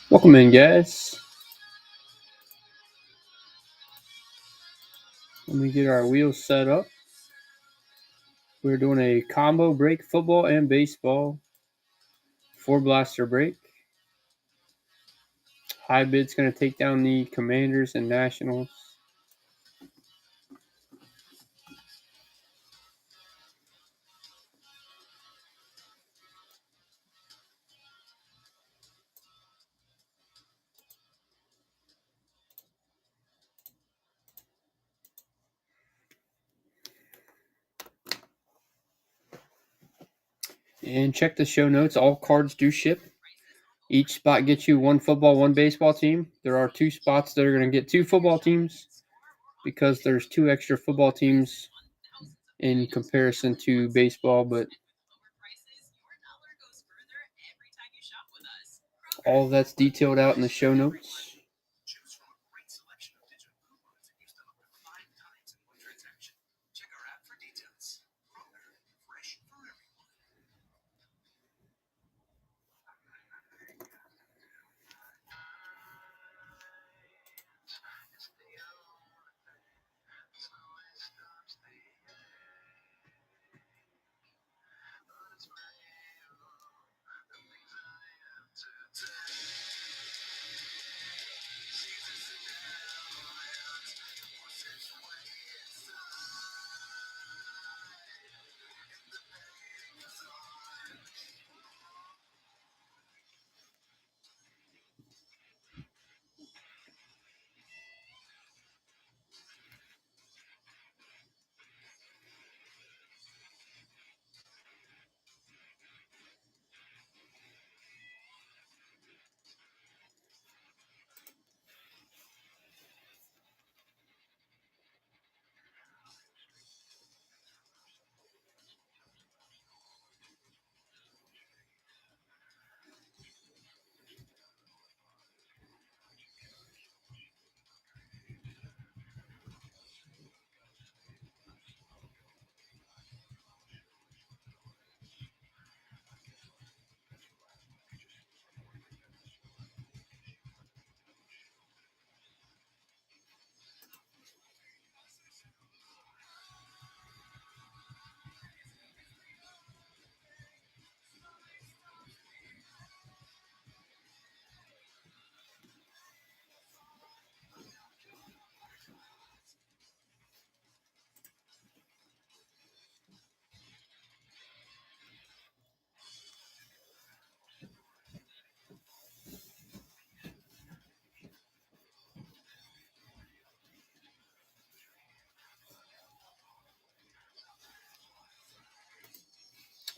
Welcome in, guys. Let me get our wheels set up. We're doing a combo break, football and baseball. Four blaster break. High bid's going to take down the Commanders and Nationals. And check the show notes. All cards do ship. Each spot gets you one football, one baseball team. There are two spots that are going to get two football teams because there's two extra football teams in comparison to baseball, but all of that's detailed out in the show notes.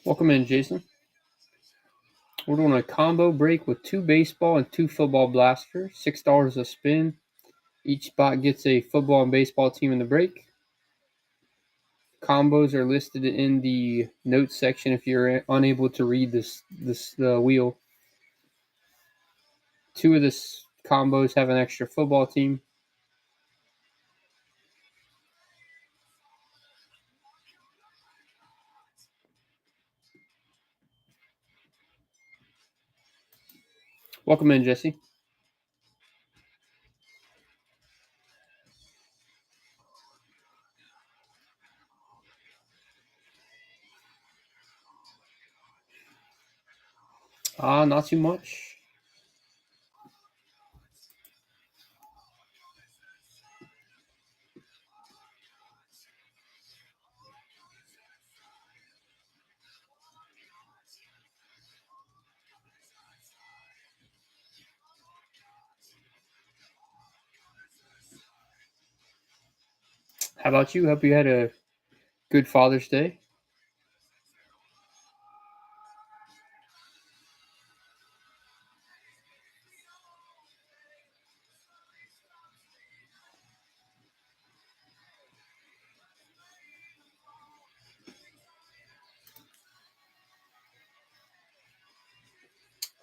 Welcome in, Jason. We're doing a combo break with two baseball and two football blasters. $6 a spin. Each spot gets a football and baseball team in the break. Combos are listed in the notes section if you're unable to read the wheel. Two of the combos have an extra football team. Welcome in, Jesse. Not too much. How about you? Hope you had a good Father's Day.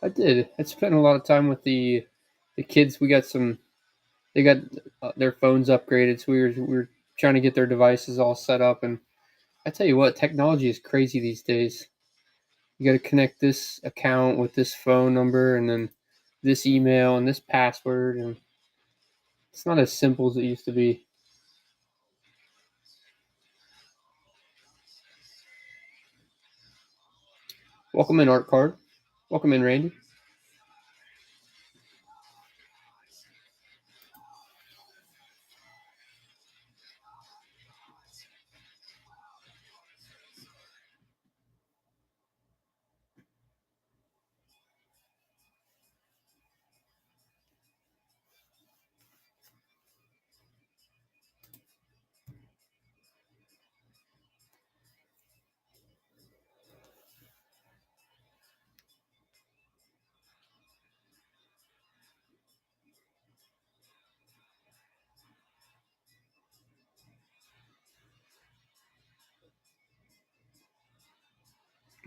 I did. I spent a lot of time with the kids. We got some. They got their phones upgraded, so we were trying to get their devices all set up. And I tell you what, technology is crazy these days. You got to connect this account with this phone number, and then this email and this password, and it's not as simple as it used to be. Welcome in, Art Card. Welcome in, Randy.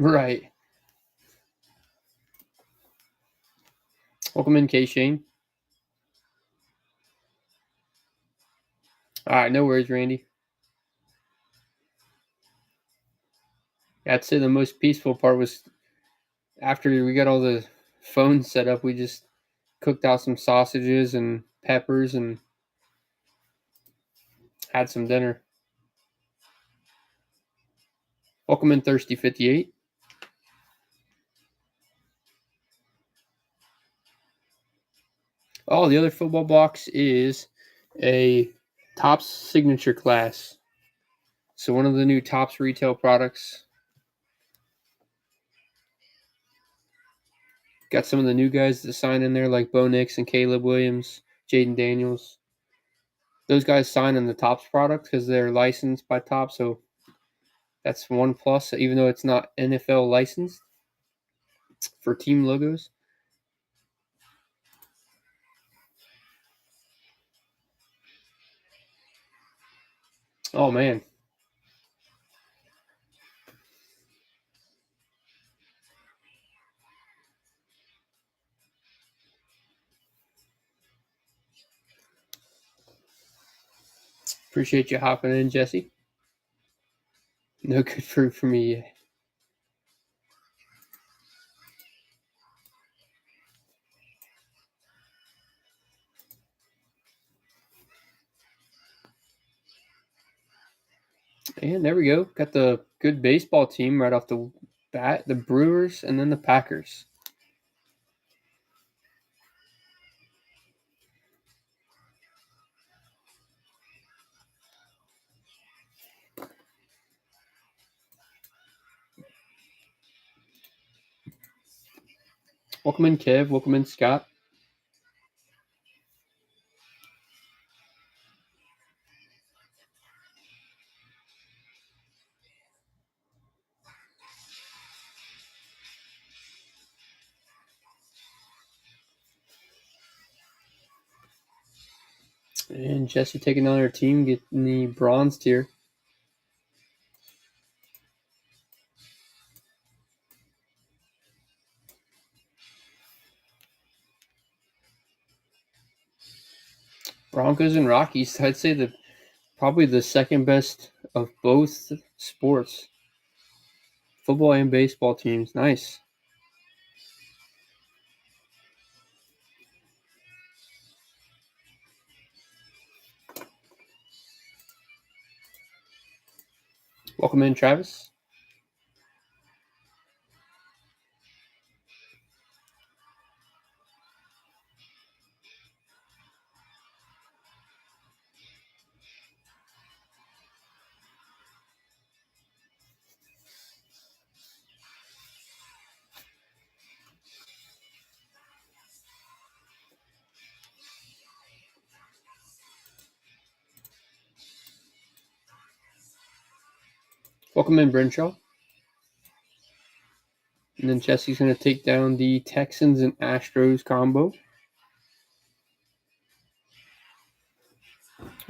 Right. Welcome in, K. Shane. All right, no worries, Randy. I'd say the most peaceful part was after we got all the phones set up, we just cooked out some sausages and peppers and had some dinner. Welcome in, Thirsty 58. Oh, the other football box is a Topps signature class. So one of the new Topps retail products. Got some of the new guys that sign in there, like Bo Nix and Caleb Williams, Jaden Daniels. Those guys sign in the Topps product because they're licensed by Topps. So that's one plus, even though it's not NFL licensed for team logos. Oh, man. Appreciate you hopping in, Jesse. No good fruit for me yet. And there we go. Got the good baseball team right off the bat, the Brewers and then the Packers. Welcome in, Kev. Welcome in, Scott. And Jesse taking on our team, getting the bronze tier. Broncos and Rockies. I'd say probably the second best of both sports. Football and baseball teams. Nice. Welcome in, Travis. Welcome in, Brenshaw. And then Jesse's going to take down the Texans and Astros combo.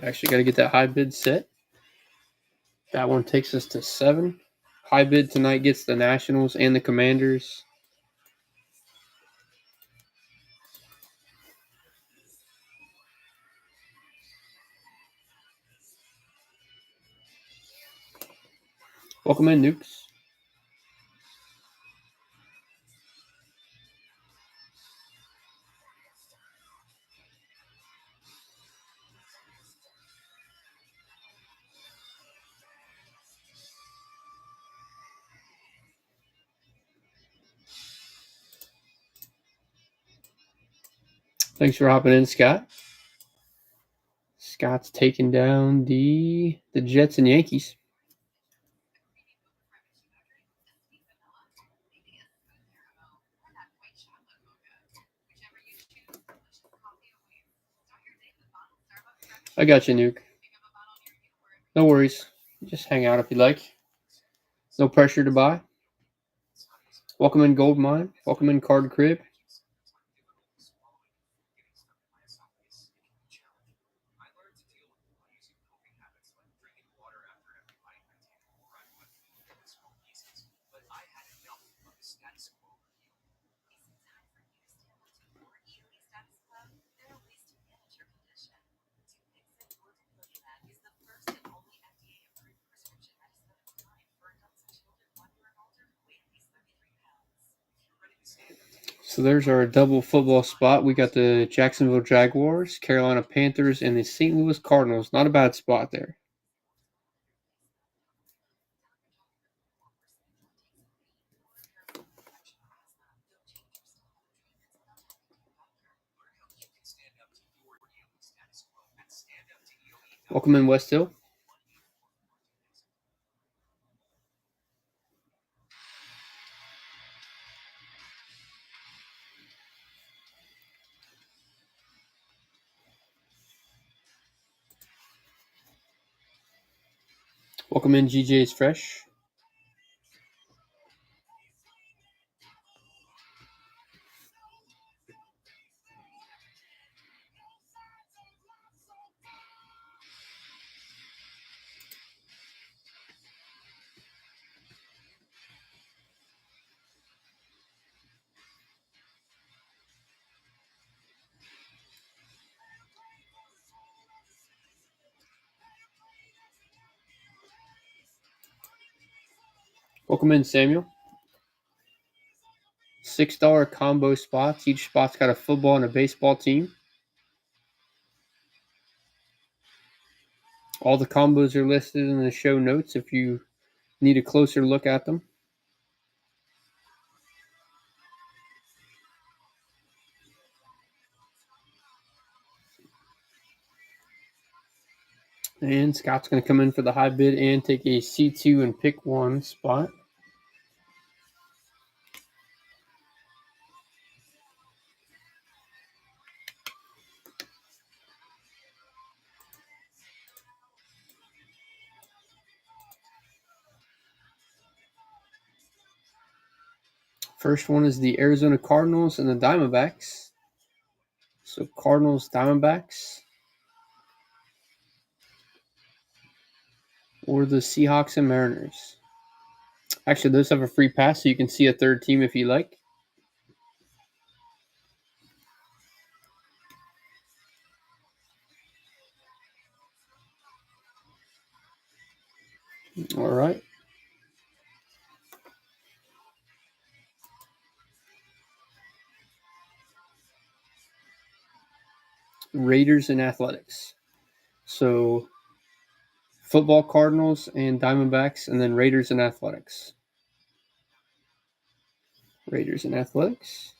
Actually, got to get that high bid set. That one takes us to 7. High bid tonight gets the Nationals and the Commanders. Welcome in, Nukes. Thanks for hopping in, Scott. Scott's taking down the Jets and Yankees. I got you, Nuke. No worries. Just hang out if you like. No pressure to buy. Welcome in Gold Mine. Welcome in Card Crib. So there's our double football spot. We got the Jacksonville Jaguars, Carolina Panthers, and the St. Louis Cardinals. Not a bad spot there. Welcome in West Hill. Welcome in GJ's Fresh. Welcome in Samuel. $6 combo spots. Each spot's got a football and a baseball team. All the combos are listed in the show notes if you need a closer look at them. And Scott's going to come in for the high bid and take a C2 and pick one spot. First one is the Arizona Cardinals and the Diamondbacks. So Cardinals, Diamondbacks. Or the Seahawks and Mariners. Actually, those have a free pass, so you can see a third team if you like. All right. Raiders and Athletics. So football, Cardinals and Diamondbacks, and then Raiders and Athletics. Raiders and Athletics.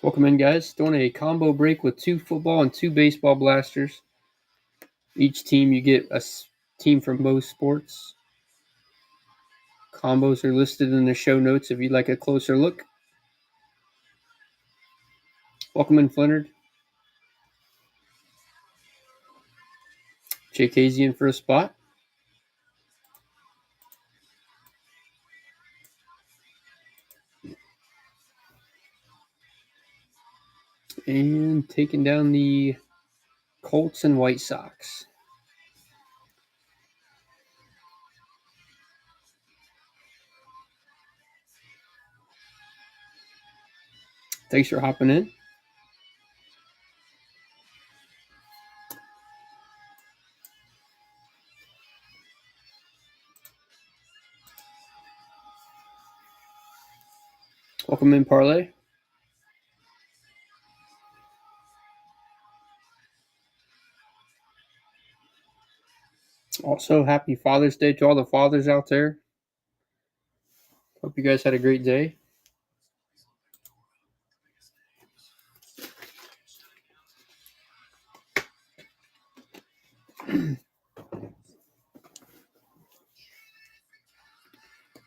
Welcome in, guys. Doing a combo break with 2 football and 2 baseball blasters. Each team, you get a team from both sports. Combos are listed in the show notes if you'd like a closer look. Welcome in, Flintard. JK's in for a spot. And taking down the Colts and White Sox. Thanks for hopping in. Welcome in, Parlay. Also, happy Father's Day to all the fathers out there. Hope you guys had a great day.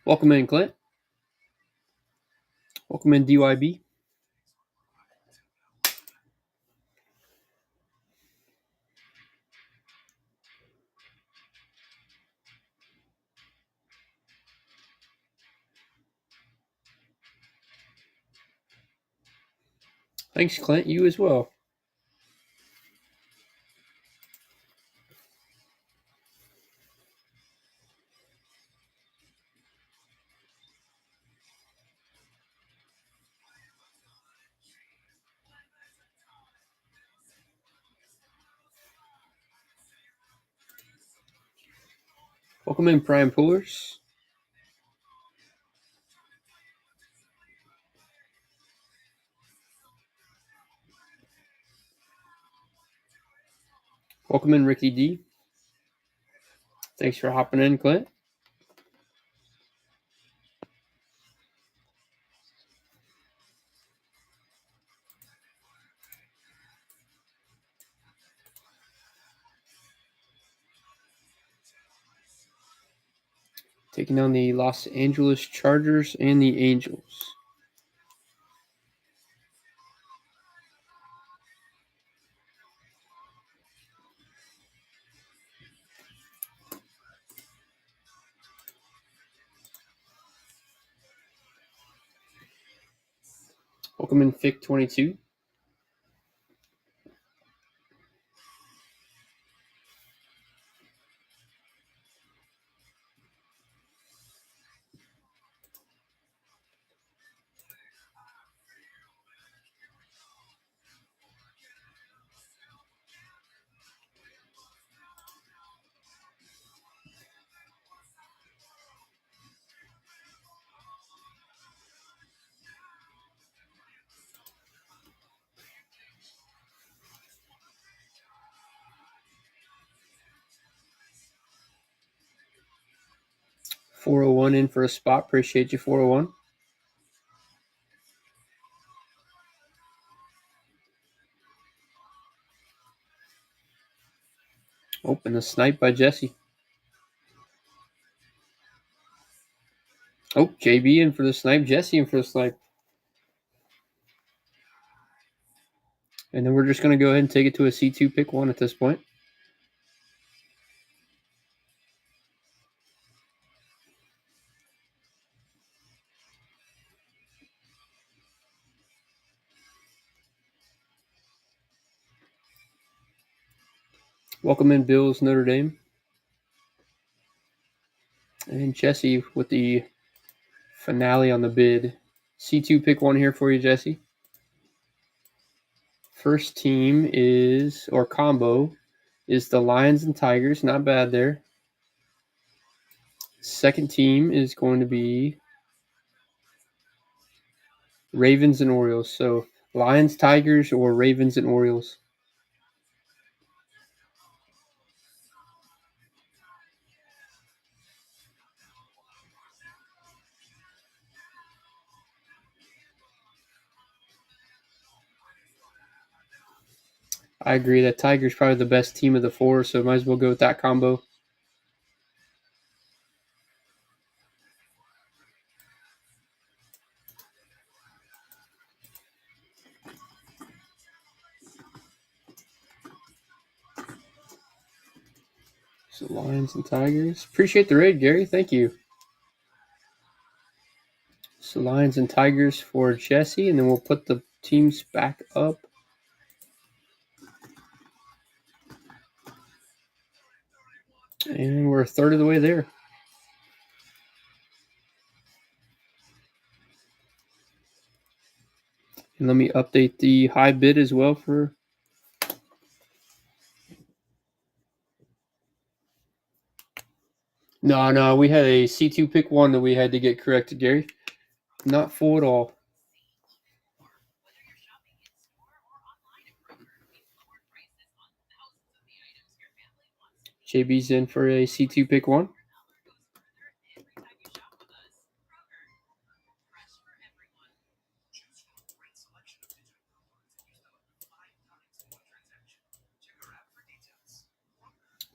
Welcome in, Clint. Welcome in, DYB. Thanks, Clint. You as well. Welcome in, Prime Pullers. Welcome in, Ricky D. Thanks for hopping in, Clint. Taking on the Los Angeles Chargers and the Angels. Welcome in, Fick 22. $401 in for a spot. Appreciate you, 401. Open the snipe by Jesse. Oh, JB in for the snipe. Jesse in for the snipe. And then we're just going to go ahead and take it to a C2 pick one at this point. Welcome in, Bills, Notre Dame. And Jesse with the finale on the bid. C2 pick one here for you, Jesse. First team is, or combo, is the Lions and Tigers. Not bad there. Second team is going to be Ravens and Orioles. So Lions, Tigers, or Ravens and Orioles. I agree that Tigers probably the best team of the four, so might as well go with that combo. So Lions and Tigers. Appreciate the raid, Gary. Thank you. So Lions and Tigers for Jesse, and then we'll put the teams back up. And we're a third of the way there. And let me update the high bid as well for. No, we had a C2 pick one that we had to get corrected, Gary. Not full at all. JB's in for a C2 pick 1.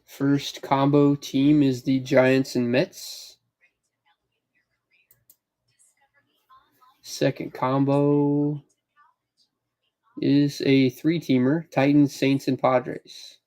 First combo team is the Giants and Mets. Second combo is a 3-teamer, Titans, Saints, and Padres.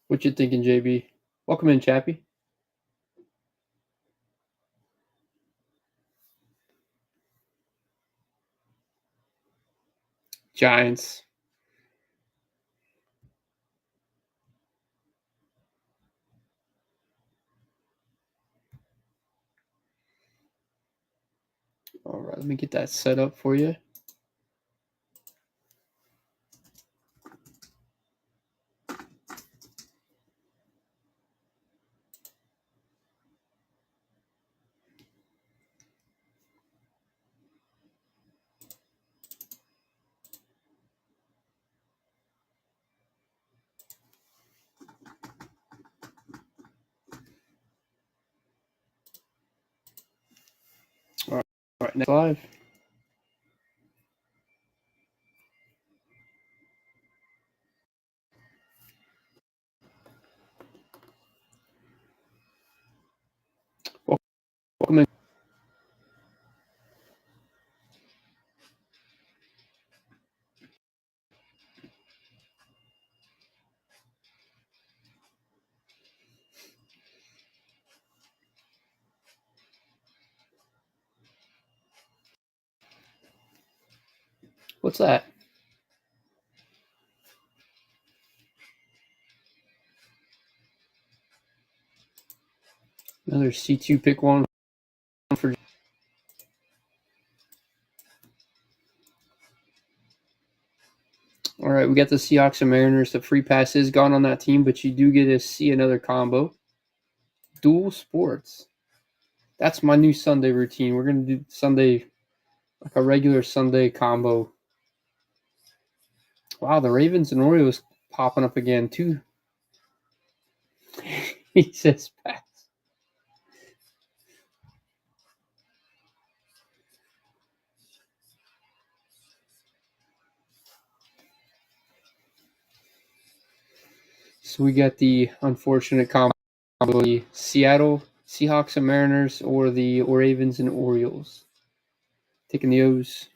What you thinking, JB? Welcome in, Chappie. Giants. All right, let me get that set up for you. All right, next live. Welcome in. What's that? Another C2 pick 1 for. All right, we got the Seahawks and Mariners. The free pass is gone on that team, but you do get to see another combo. Dual sports. That's my new Sunday routine. We're going to do Sunday, like a regular Sunday combo. Wow, the Ravens and Orioles popping up again, too. He says pass. So we got the unfortunate combo, the Seattle Seahawks and Mariners, or the Ravens and Orioles. Taking the O's.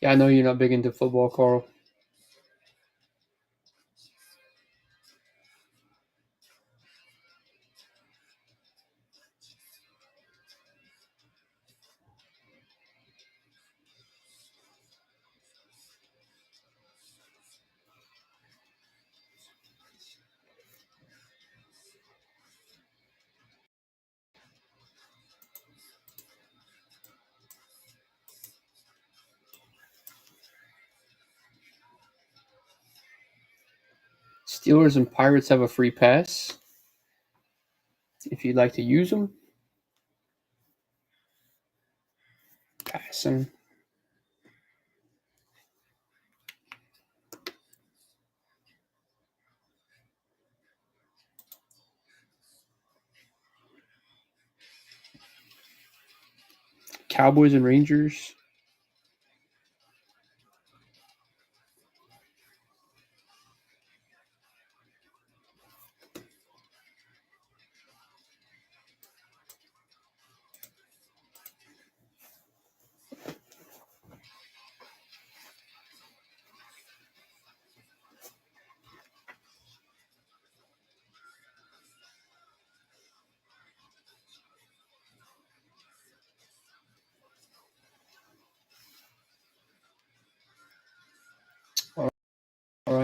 Yeah, I know you're not big into football, Carl. Steelers and Pirates have a free pass. If you'd like to use them. Passing. Cowboys and Rangers.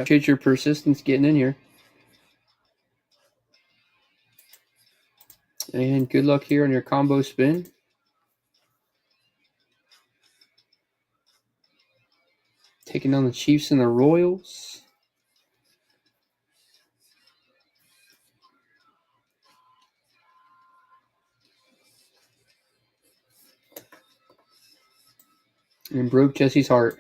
appreciate your persistence getting in here. And good luck here on your combo spin. Taking on the Chiefs and the Royals. And broke Jesse's heart.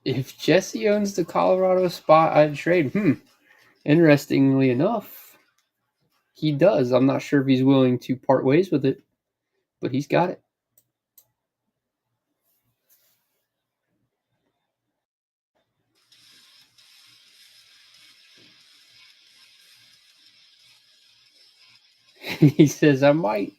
If Jesse owns the Colorado spot, I'd trade. Interestingly enough, he does. I'm not sure if he's willing to part ways with it, but he's got it. He says, I might.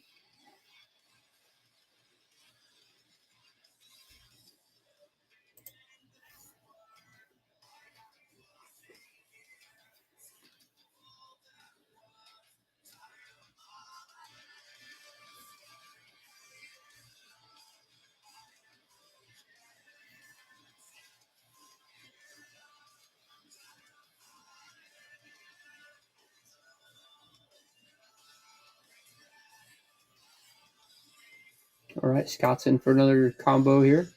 All right, Scott's in for another combo here.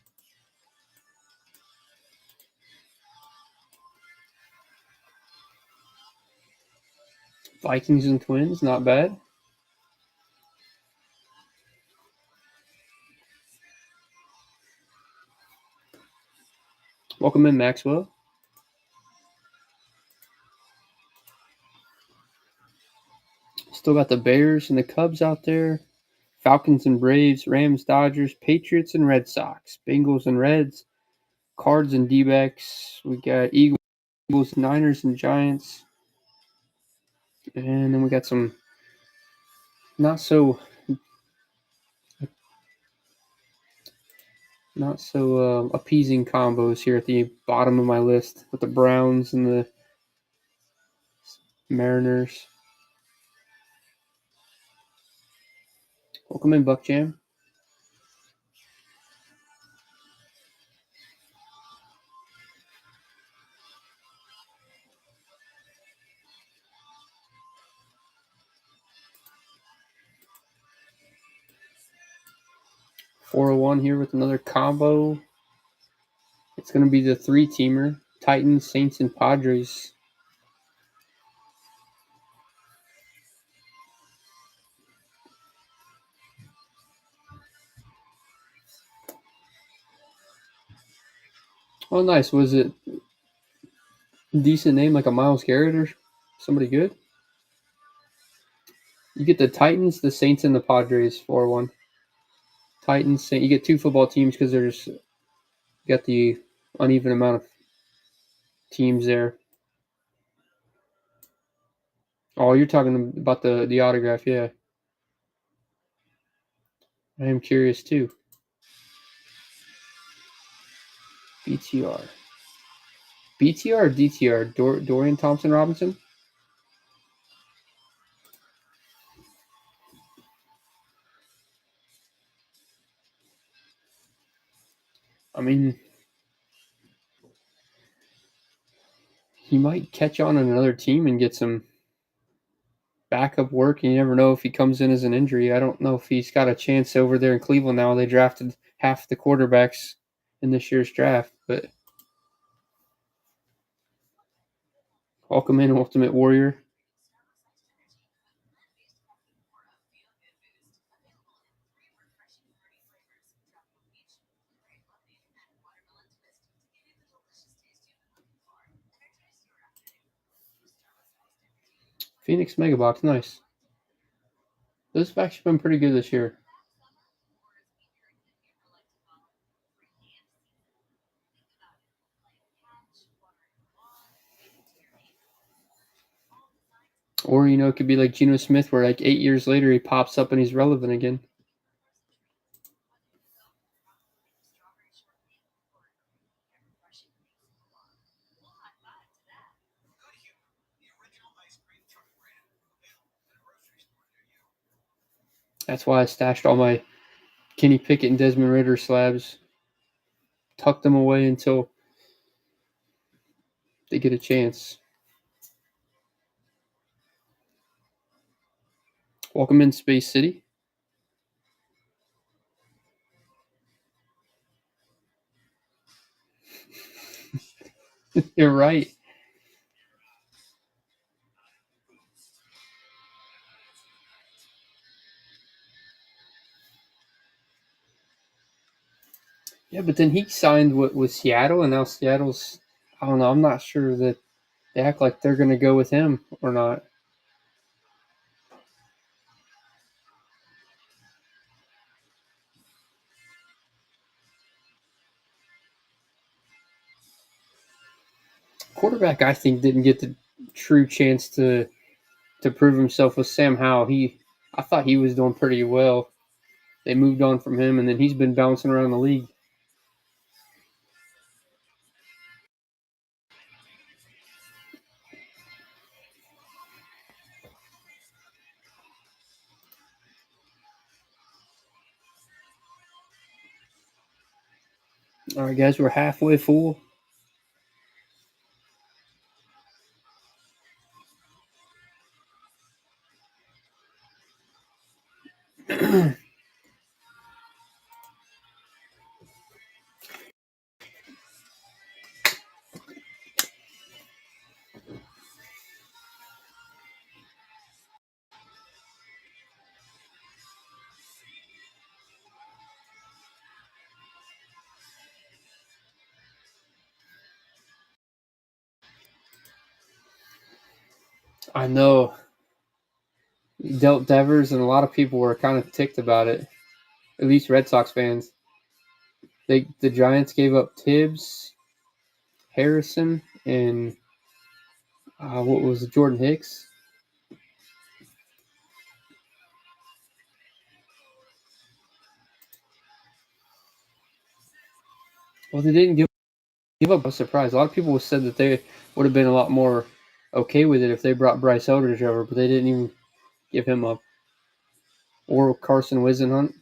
Vikings and Twins, not bad. Welcome in, Maxwell. Still got the Bears and the Cubs out there. Falcons and Braves, Rams, Dodgers, Patriots and Red Sox, Bengals and Reds, Cards and D-backs. We got Eagles, Niners and Giants. And then we got some not so appeasing combos here at the bottom of my list with the Browns and the Mariners. Welcome in, Buck Jam. $401 here with another combo. It's going to be the 3-teamer. Titans, Saints, and Padres. Oh, nice. Was it a decent name like a Myles Garrett or somebody good? You get the Titans, the Saints, and the Padres 4-1. Titans, Saints. You get 2 football teams because you got the uneven amount of teams there. Oh, you're talking about the autograph, yeah. I am curious too. BTR. BTR or DTR? Dorian Thompson Robinson? I mean, he might catch on another team and get some backup work. You never know if he comes in as an injury. I don't know if he's got a chance over there in Cleveland now. They drafted half the quarterbacks in this year's draft, but welcome in, Ultimate Warrior. Phoenix Megabox, nice. Those have actually been pretty good this year. Or, it could be like Geno Smith, where like 8 years later he pops up and he's relevant again. That's why I stashed all my Kenny Pickett and Desmond Ritter slabs, tucked them away until they get a chance. Welcome in, Space City. You're right. Yeah, but then he signed with Seattle, and now Seattle's. I don't know. I'm not sure that they act like they're going to go with him or not. Quarterback, I think, didn't get the true chance to prove himself with Sam Howell. I thought he was doing pretty well. They moved on from him, and then he's been bouncing around the league. All right, guys, we're halfway full. I know. He dealt Devers, and a lot of people were kind of ticked about it. At least Red Sox fans. The Giants gave up Tibbs, Harrison, and what was it, Jordan Hicks? Well, they didn't give up a surprise. A lot of people said that they would have been a lot more okay with it if they brought Bryce Eldridge over, but they didn't even give him up. Or Carson Wisenhunt.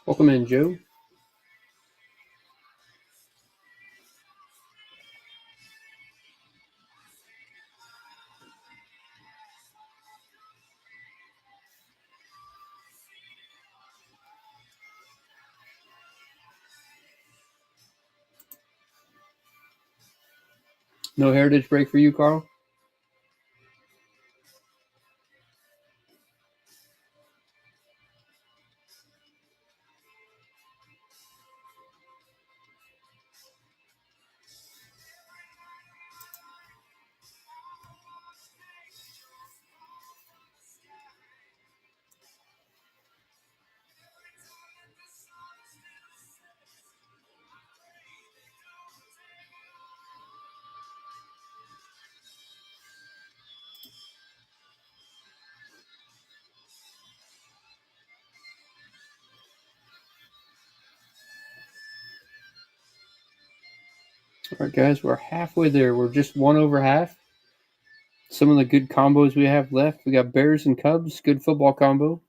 Welcome in, Joe. No heritage break for you, Carl? All right, guys, we're halfway there. We're just one over half. Some of the good combos we have left. We got Bears and Cubs, good football combo.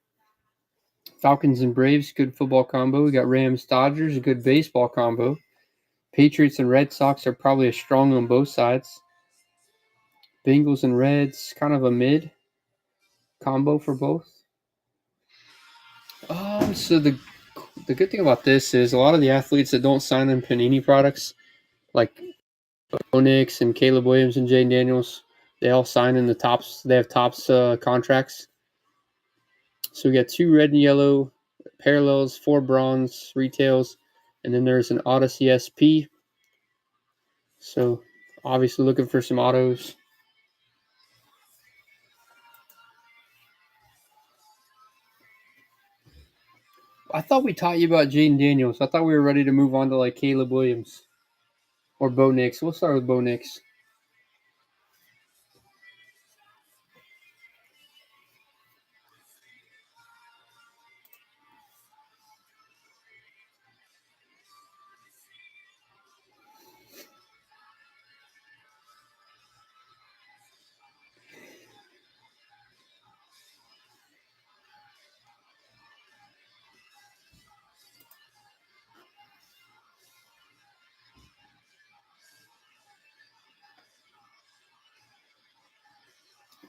Falcons and Braves, good football combo. We got Rams Dodgers, good baseball combo. Patriots and Red Sox are probably as strong on both sides. Bengals and Reds, kind of a mid combo for both. So the good thing about this is a lot of the athletes that don't sign in Panini products, like Bo Nix and Caleb Williams and Jane Daniels, they all sign in the tops. They have tops contracts. So we got 2 red and yellow parallels, 4 bronze retails, and then there's an Odyssey SP. So obviously looking for some autos. I thought we taught you about Jaden Daniels. I thought we were ready to move on to like Caleb Williams or Bo Nix. We'll start with Bo Nix.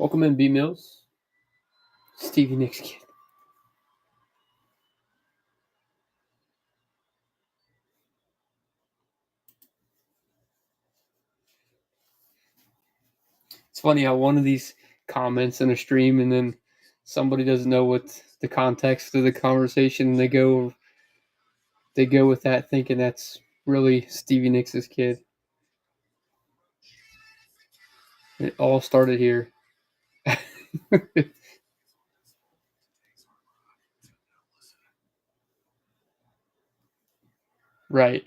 Welcome in, B Mills. Stevie Nicks kid. It's funny how one of these comments in a stream and then somebody doesn't know what the context of the conversation and they go with that thinking that's really Stevie Nicks' kid. It all started here. Right.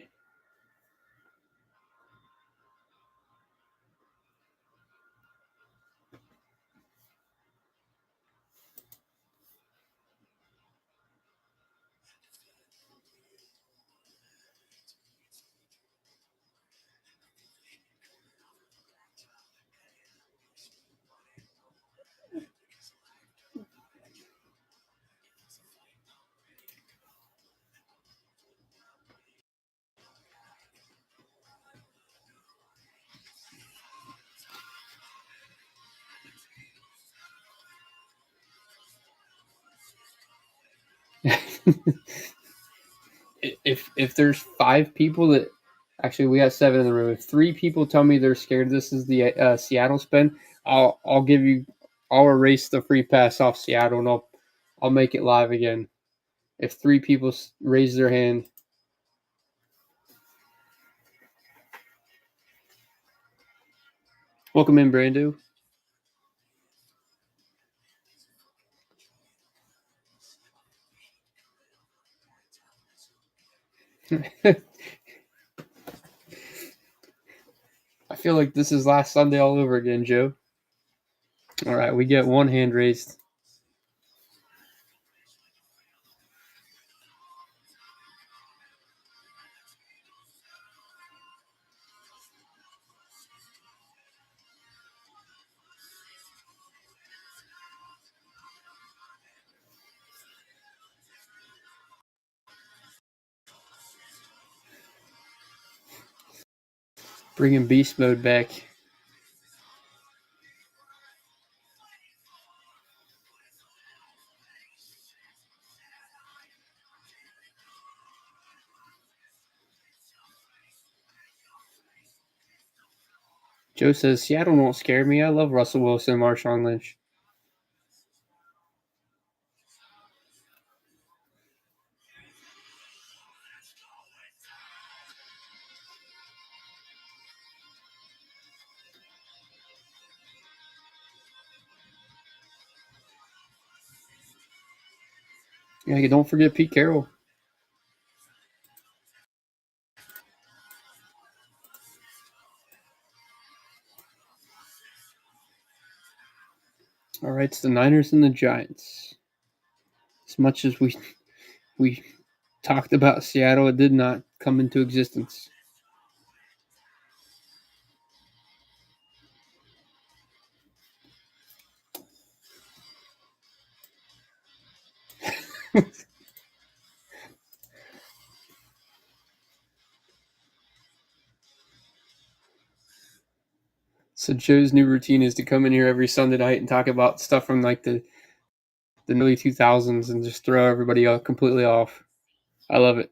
if there's 5 people that actually we have 7 in the room. If 3 people tell me they're scared this is the Seattle spin, I'll erase the free pass off Seattle and I'll make it live again. If 3 people raise their hand. Welcome in, Brando. I feel like this is last Sunday all over again, Joe. All right, we get 1 hand raised. Bringing beast mode back. Joe says Seattle won't scare me. I love Russell Wilson and Marshawn Lynch. Yeah, don't forget Pete Carroll. All right, it's the Niners and the Giants. As much as we talked about Seattle, it did not come into existence. So Joe's new routine is to come in here every Sunday night and talk about stuff from like the early 2000s and just throw everybody completely off. I love it.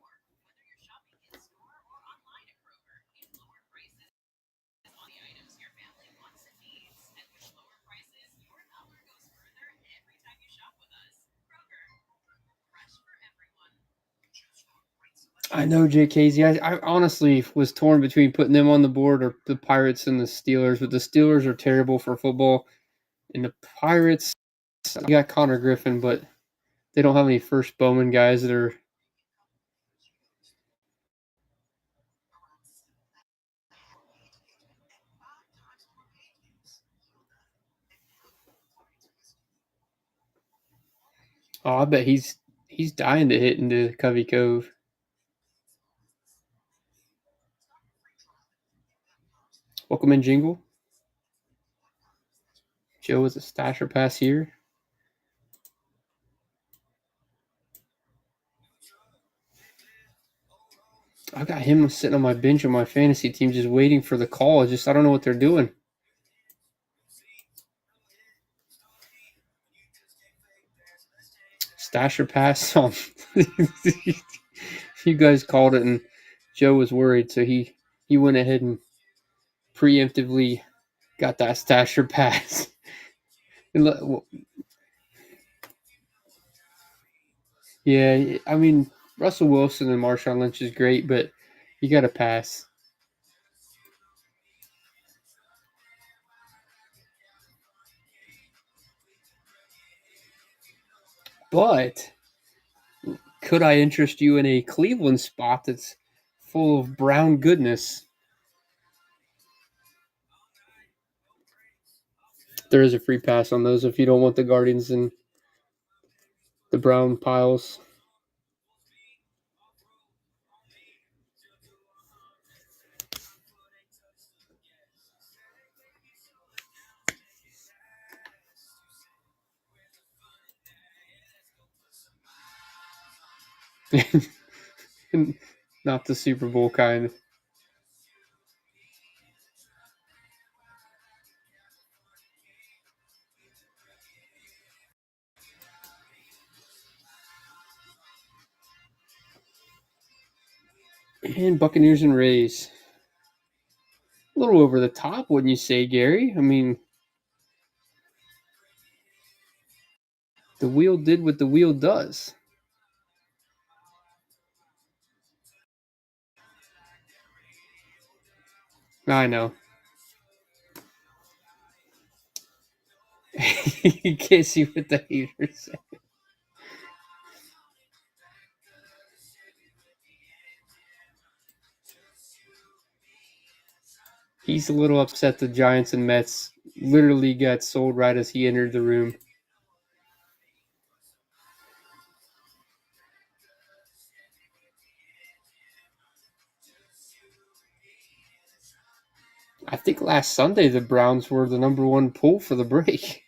I know, Jay Casey. I honestly was torn between putting them on the board or the Pirates and the Steelers, but the Steelers are terrible for football, and the Pirates, you got Connor Griffin, but they don't have any first Bowman guys that are. Oh, I bet he's dying to hit into Covey Cove. Welcome in, Jingle. Joe with a stasher pass here. I got him sitting on my bench on my fantasy team just waiting for the call. I don't know what they're doing. Stasher pass on. You guys called it, and Joe was worried, so he went ahead and preemptively got that Stasher pass. Yeah, I mean, Russell Wilson and Marshawn Lynch is great, but you got to pass. But could I interest you in a Cleveland spot that's full of brown goodness? There is a free pass on those if you don't want the Guardians and the brown piles. Not the Super Bowl kind. And Buccaneers and Rays. A little over the top, wouldn't you say, Gary? I mean, the wheel did what the wheel does. I know. You can't see what the haters say. He's a little upset the Giants and Mets literally got sold right as he entered the room. I think last Sunday the Browns were the number one pull for the break.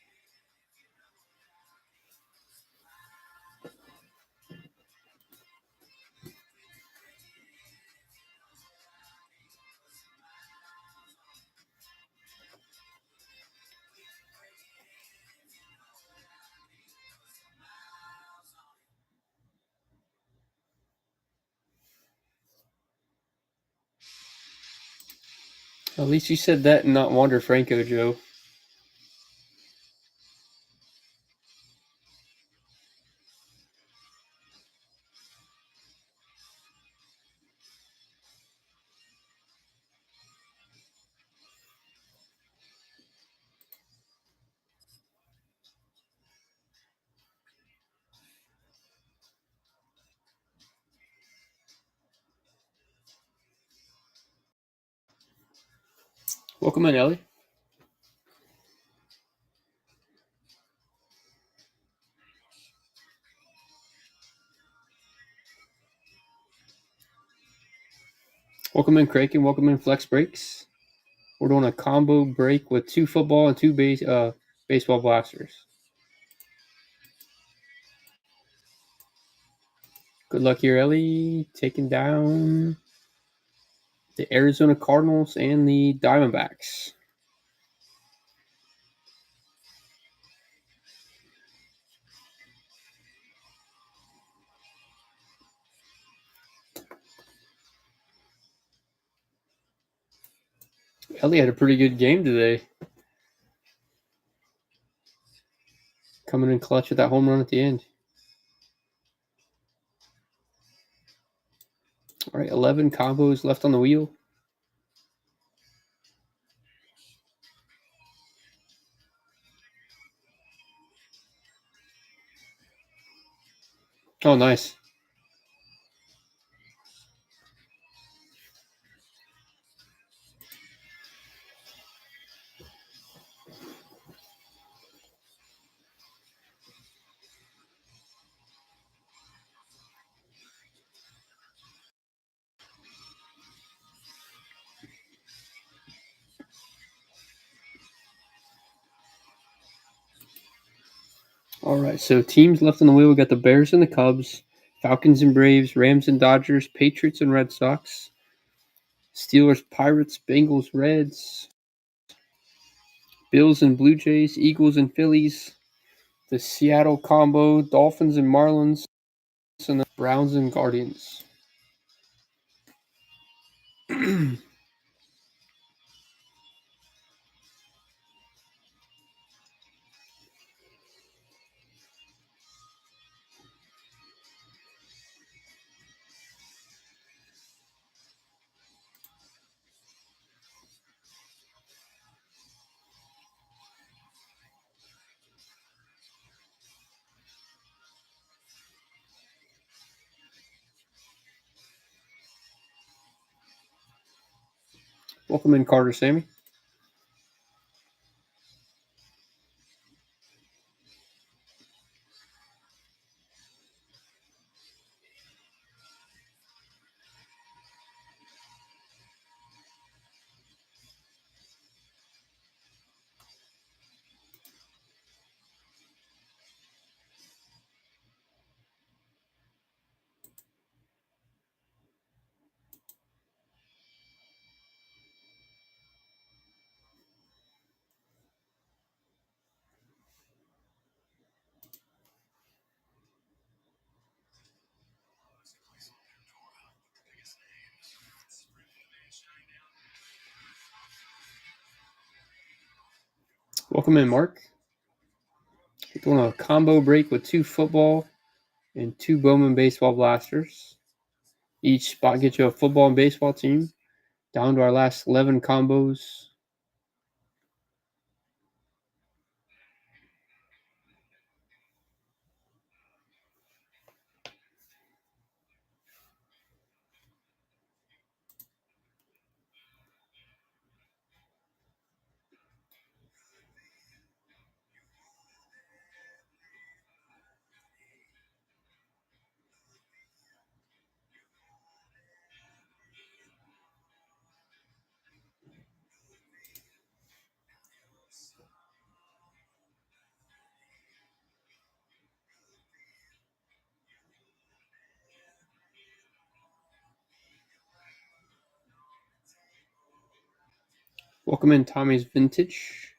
At least you said that and not Wander Franco, Joe. Welcome in, Ellie. Welcome in, Craig, and welcome in, Flex Breaks. We're doing a combo break with 2 football and 2 baseball blasters. Good luck here, Ellie. Taking down the Arizona Cardinals and the Diamondbacks. Ellie had a pretty good game today. Coming in clutch with that home run at the end. All right, 11 combos left on the wheel. Oh, nice. All right, so teams left on the wheel. We got the Bears and the Cubs, Falcons and Braves, Rams and Dodgers, Patriots and Red Sox, Steelers, Pirates, Bengals, Reds, Bills and Blue Jays, Eagles and Phillies, the Seattle combo, Dolphins and Marlins, and the Browns and Guardians. Welcome in, Carter Sammy. Welcome in, Mark. We're doing a combo break with 2 football and 2 Bowman baseball blasters. Each spot gets you a football and baseball team. Down to our last 11 combos. Welcome in, Tommy's Vintage.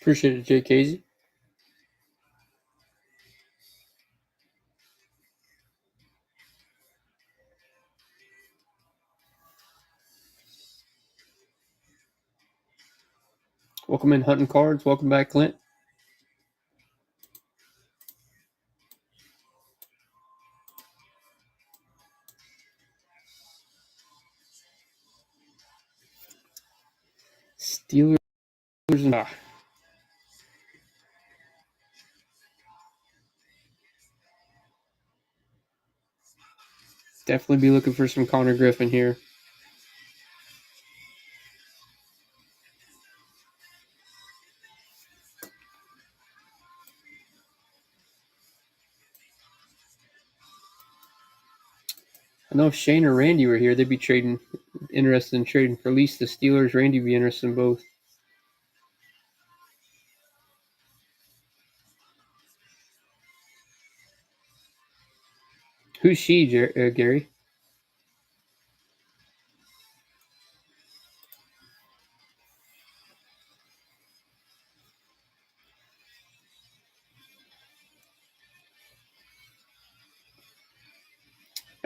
Appreciate it, Jay Casey. Welcome in, Hunting Cards. Welcome back, Clint. Steelers. Definitely be looking for some Connor Griffin here. I know if Shane or Randy were here, they'd be interested in trading for at least the Steelers. Randy would be interested in both. Who's she, Gary?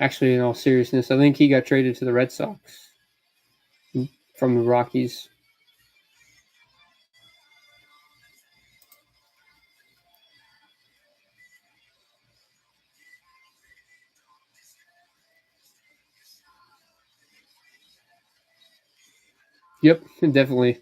Actually, in all seriousness, I think he got traded to the Red Sox from the Rockies. Yep, definitely.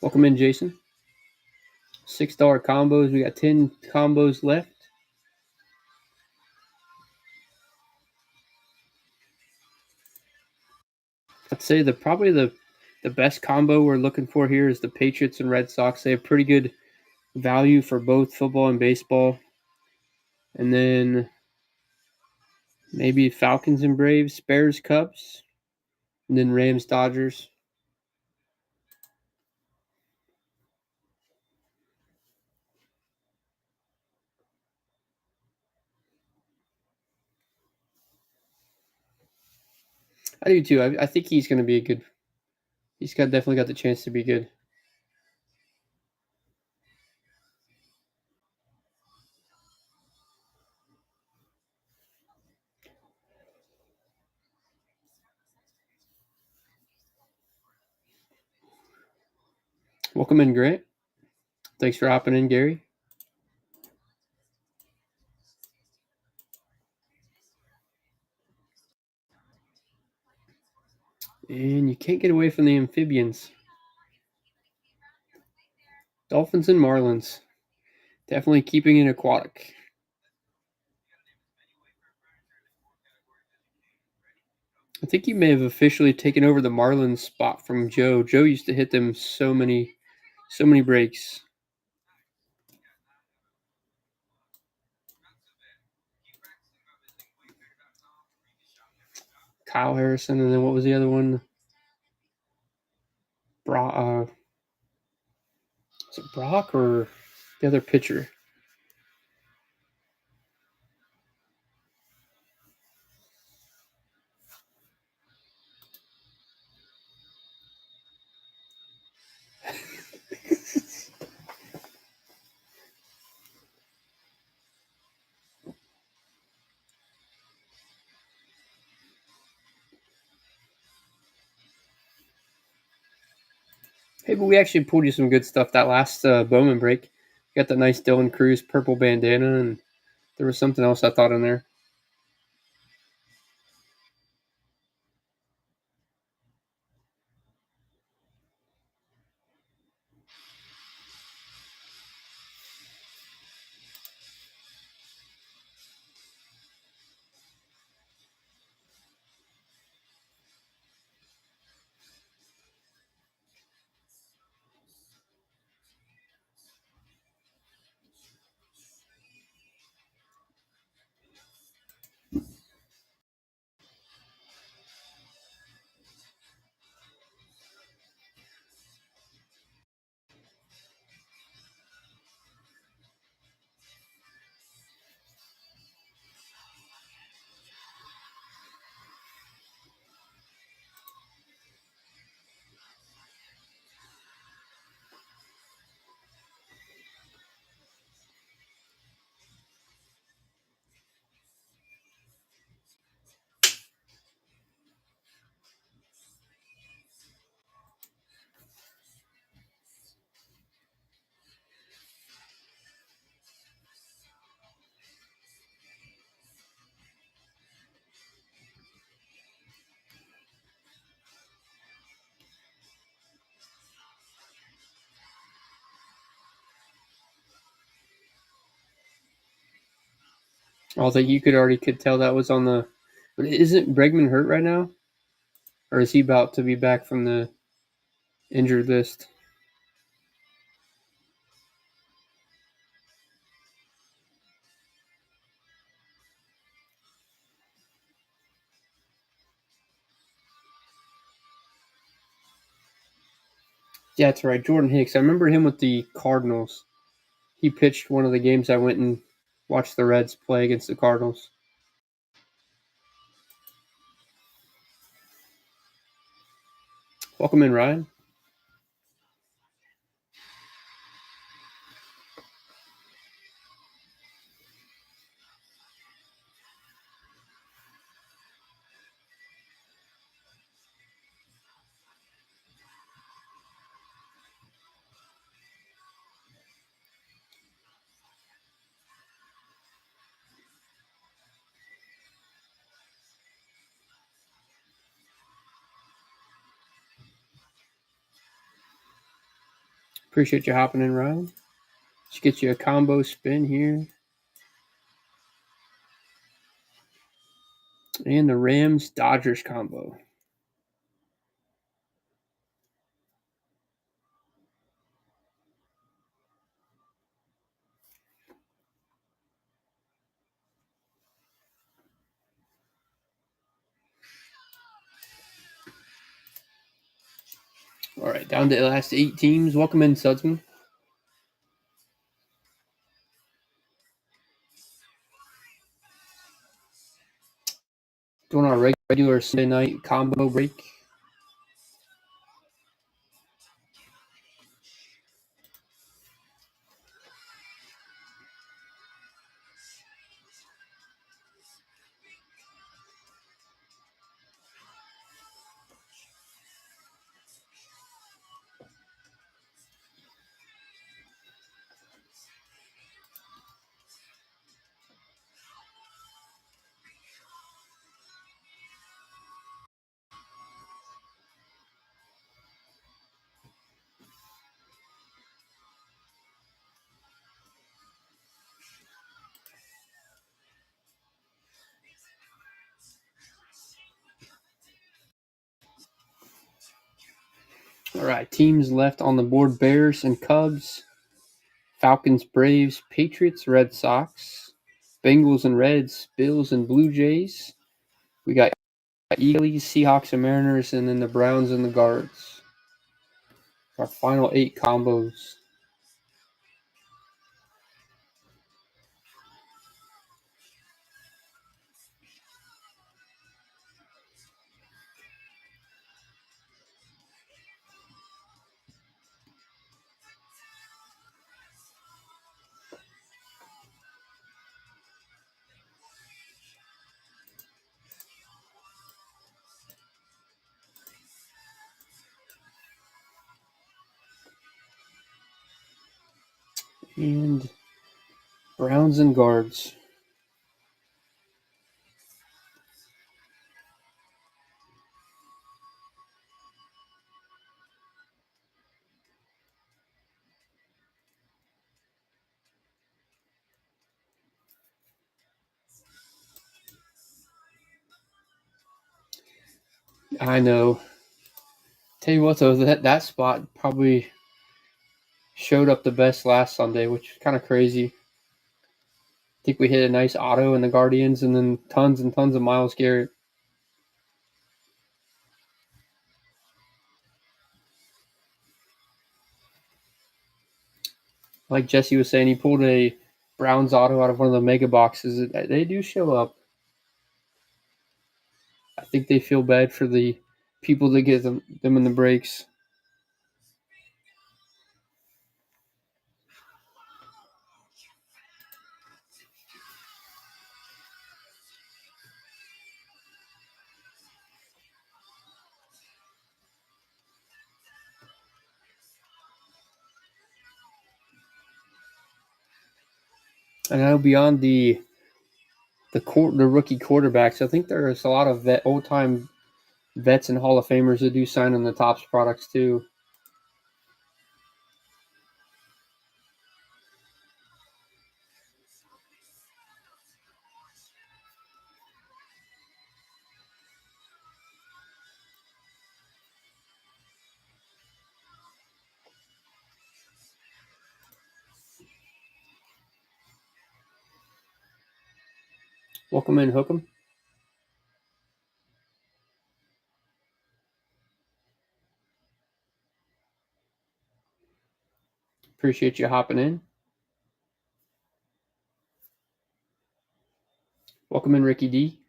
Welcome in, Jason. $6 combos. We got 10 combos left. I'd say probably the best combo we're looking for here is the Patriots and Red Sox. They have pretty good value for both football and baseball. And then maybe Falcons and Braves, Bears, Cubs, and then Rams, Dodgers. I do too. I think he's going to be a good. He's definitely got the chance to be good. Welcome in, Grant. Thanks for hopping in, Gary. And you can't get away from the amphibians. Dolphins and Marlins. Definitely keeping it aquatic. I think you may have officially taken over the Marlins spot from Joe. Joe used to hit them so many breaks. Kyle Harrison, and then what was the other one? Was it Brock or the other pitcher? Hey, but we actually pulled you some good stuff that last Bowman break. You got the nice Dylan Cruz purple bandana, and there was something else I thought in there. Although you could tell that was on the. But isn't Bregman hurt right now, or is he about to be back from the injured list? Yeah, that's right. Jordan Hicks. I remember him with the Cardinals. He pitched one of the games I went and watched the Reds play against the Cardinals. Welcome in, Ryan. Appreciate you hopping in, Ryan. Let's get you a combo spin here. And the Rams-Dodgers combo. All right, down to the last 8 teams. Welcome in, Sudsman. Doing our regular Sunday night combo break. All right, teams left on the board: Bears and Cubs, Falcons, Braves, Patriots, Red Sox, Bengals and Reds, Bills and Blue Jays. We got Eagles, Seahawks and Mariners, and then the Browns and the Guards. Our final 8 combos. And Browns and Guards. I know. Tell you what, though, that spot probably showed up the best last Sunday, which is kind of crazy. I think we hit a nice auto in the Guardians and then tons and tons of Myles Garrett. Like Jesse was saying, he pulled a Browns auto out of one of the mega boxes. They do show up. I think they feel bad for the people that get them in the breaks. And I know beyond the rookie quarterbacks, I think there's a lot of old time vets and Hall of Famers that do sign on the Topps products too. Welcome in, Hookem. Appreciate you hopping in. Welcome in, Ricky D.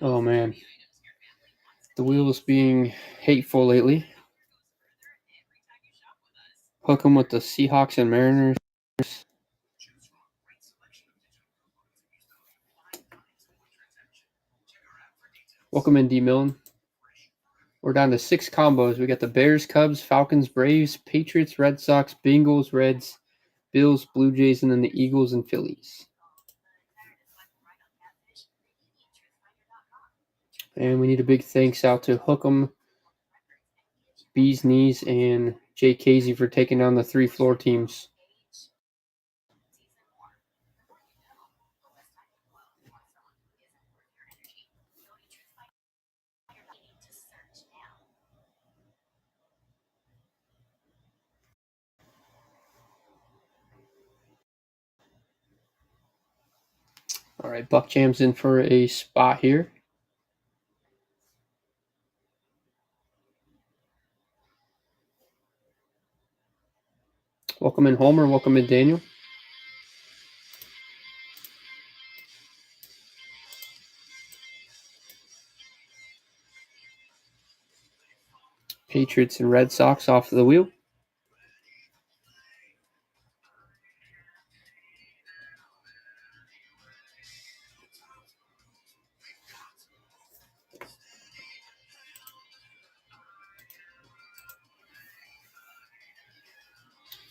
Oh man, the wheels being hateful lately. Hook 'em with the Seahawks and Mariners. Welcome in, D Millen. We're down to 6 combos. We got the Bears, Cubs, Falcons, Braves, Patriots, Red Sox, Bengals, Reds, Bills, Blue Jays, and then the Eagles and Phillies. And we need a big thanks out to Hook'em, Bees Knees, and Jay Casey for taking down the 3 floor teams. All right, Buck Jam's in for a spot here. Welcome in, Homer. Welcome in, Daniel. Patriots and Red Sox off the wheel.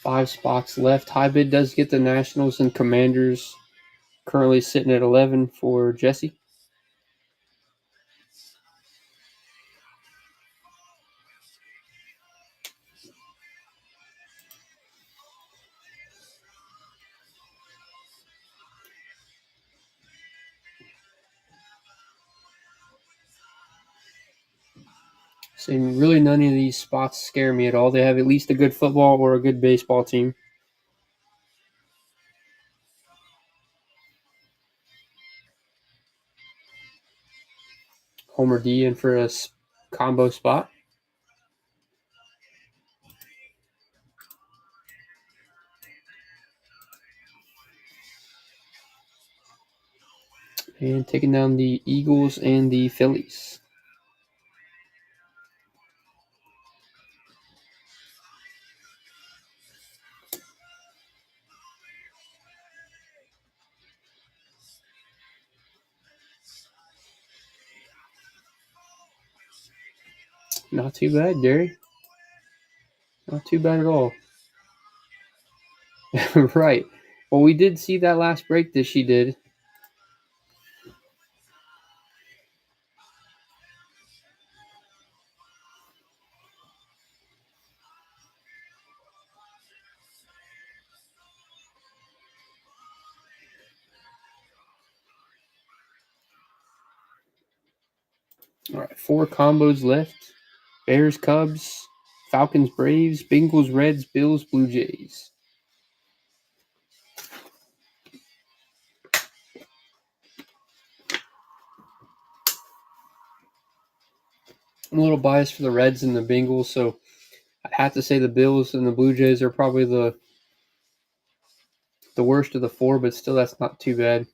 Five spots left. High bid does get the Nationals and Commanders. Currently sitting at 11 for Jesse. So really none of these spots scare me at all. They have at least a good football or a good baseball team. Homer D in for a combo spot. And taking down the Eagles and the Phillies. Not too bad, Gary. Not too bad at all. Right. Well, we did see that last break that she did. All right, 4 combos left. Bears, Cubs, Falcons, Braves, Bengals, Reds, Bills, Blue Jays. I'm a little biased for the Reds and the Bengals, so I have to say the Bills and the Blue Jays are probably the worst of the 4, but still that's not too bad.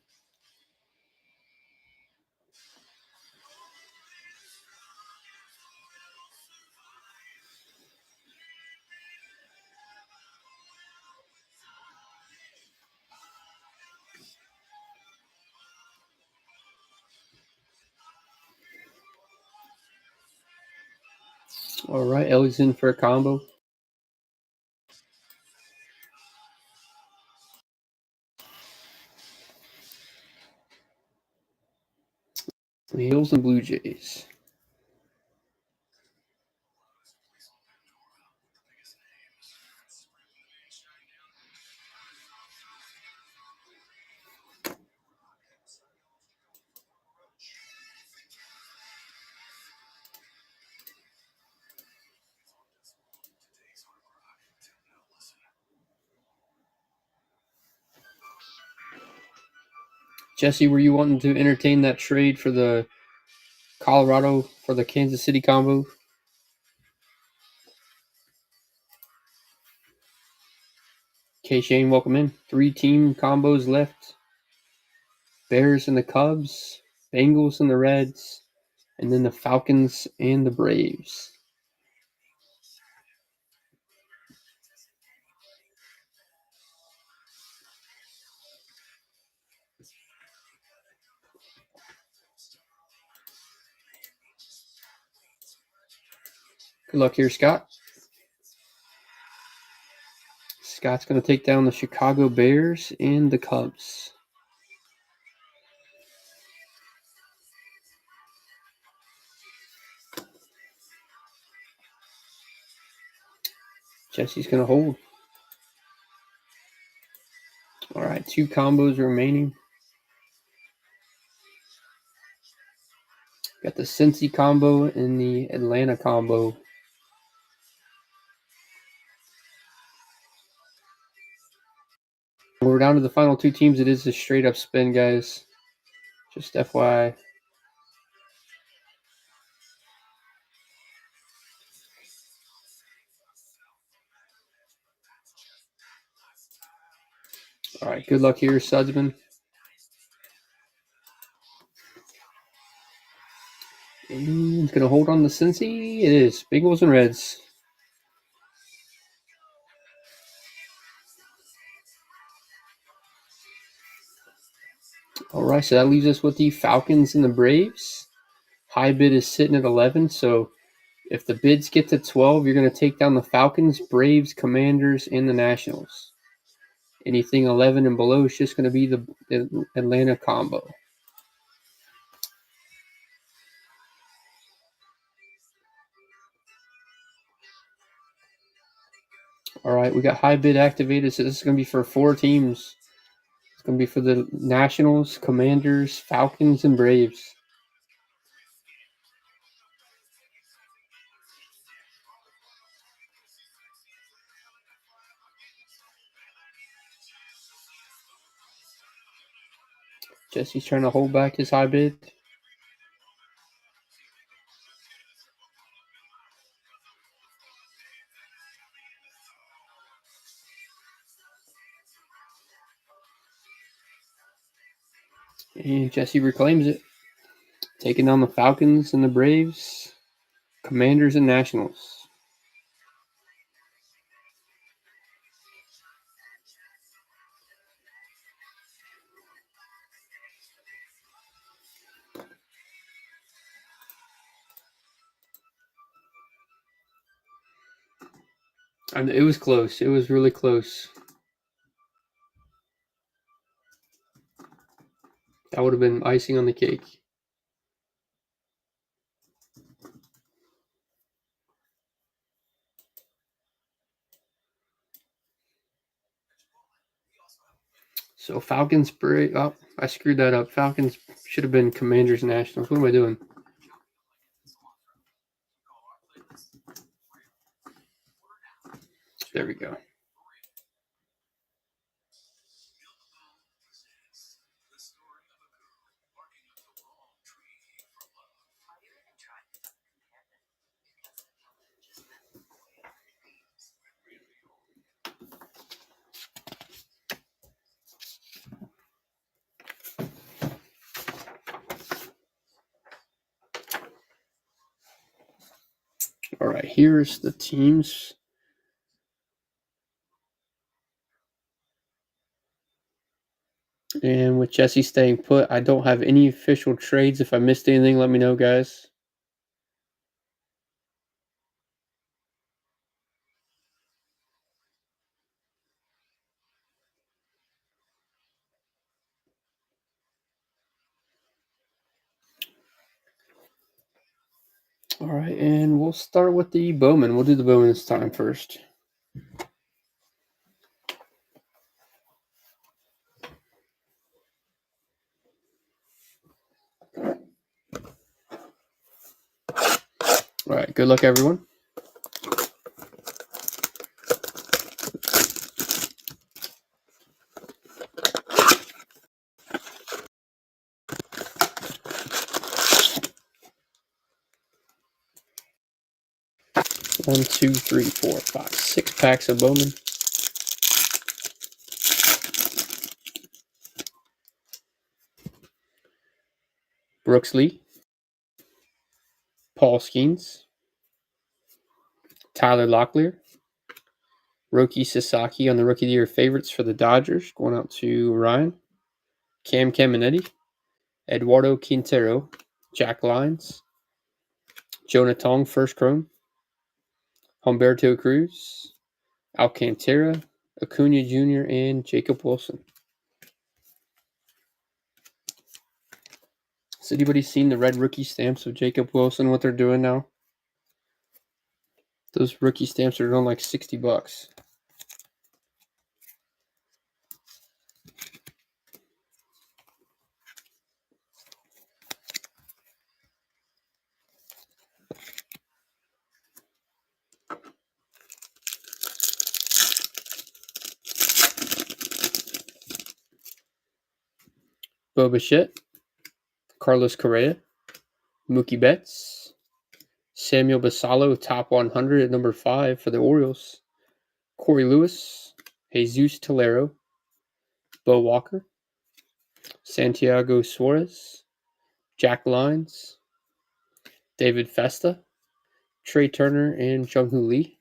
All right, Ellie's in for a combo. The Hills and Blue Jays. Jesse, were you wanting to entertain that trade for the Colorado for the Kansas City combo? Okay, Shane, welcome in. 3 team combos left. Bears and the Cubs, Bengals and the Reds, and then the Falcons and the Braves. Good luck here, Scott. Scott's going to take down the Chicago Bears and the Cubs. Jesse's going to hold. All right, 2 combos remaining. Got the Cincy combo and the Atlanta combo. We're down to the final 2 teams. It is a straight up spin, guys. Just FYI. All right, good luck here, Sudsman. And it's going to hold on the Cincy. It is Bengals and Reds. All right, so that leaves us with the Falcons and the Braves. High bid is sitting at 11, so if the bids get to 12, you're going to take down the Falcons, Braves, Commanders, and the Nationals. Anything 11 and below is just going to be the Atlanta combo. All right, we got high bid activated, so this is going to be for 4 teams. It's going to be for the Nationals, Commanders, Falcons, and Braves. Jesse's trying to hold back his high bid. And Jesse reclaims it. Taking down the Falcons and the Braves, Commanders and Nationals. And it was close. It was really close. That would have been icing on the cake. So Falcons, Braves. Oh, I screwed that up. Falcons should have been Commanders, Nationals. What am I doing? There we go. All right, here's the teams. And with Jesse staying put, I don't have any official trades. If I missed anything, let me know, guys. All right, and we'll start with the Bowman. We'll do the Bowman this time first. All right, good luck, everyone. One, two, three, four, five, 6 packs of Bowman. Brooks Lee, Paul Skeens, Tyler Locklear, Roki Sasaki on the Rookie of the Year favorites for the Dodgers, going out to Ryan, Cam Caminetti, Eduardo Quintero, Jack Lyons, Jonah Tong, first chrome, Humberto Cruz, Alcantara, Acuna Jr., and Jacob Wilson. Has anybody seen the red rookie stamps of Jacob Wilson, what they're doing now? Those rookie stamps are going like $60. Bo Bichette, Carlos Correa, Mookie Betts, Samuel Basallo, top 100 at number 5 for the Orioles, Corey Lewis, Jesus Tolero, Bo Walker, Santiago Suarez, Jack Lyons, David Festa, Trey Turner, and Jung-Hoo Lee.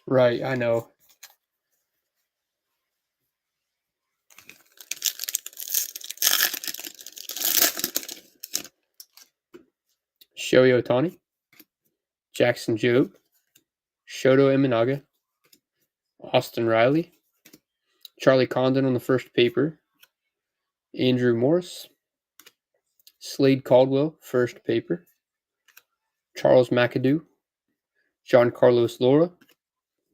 Right, I know. Shohei Ohtani, Jackson Jobe, Shoto Imanaga, Austin Riley, Charlie Condon on the first paper, Andrew Morris, Slade Caldwell, first paper, Charles McAdoo, John Carlos Laura,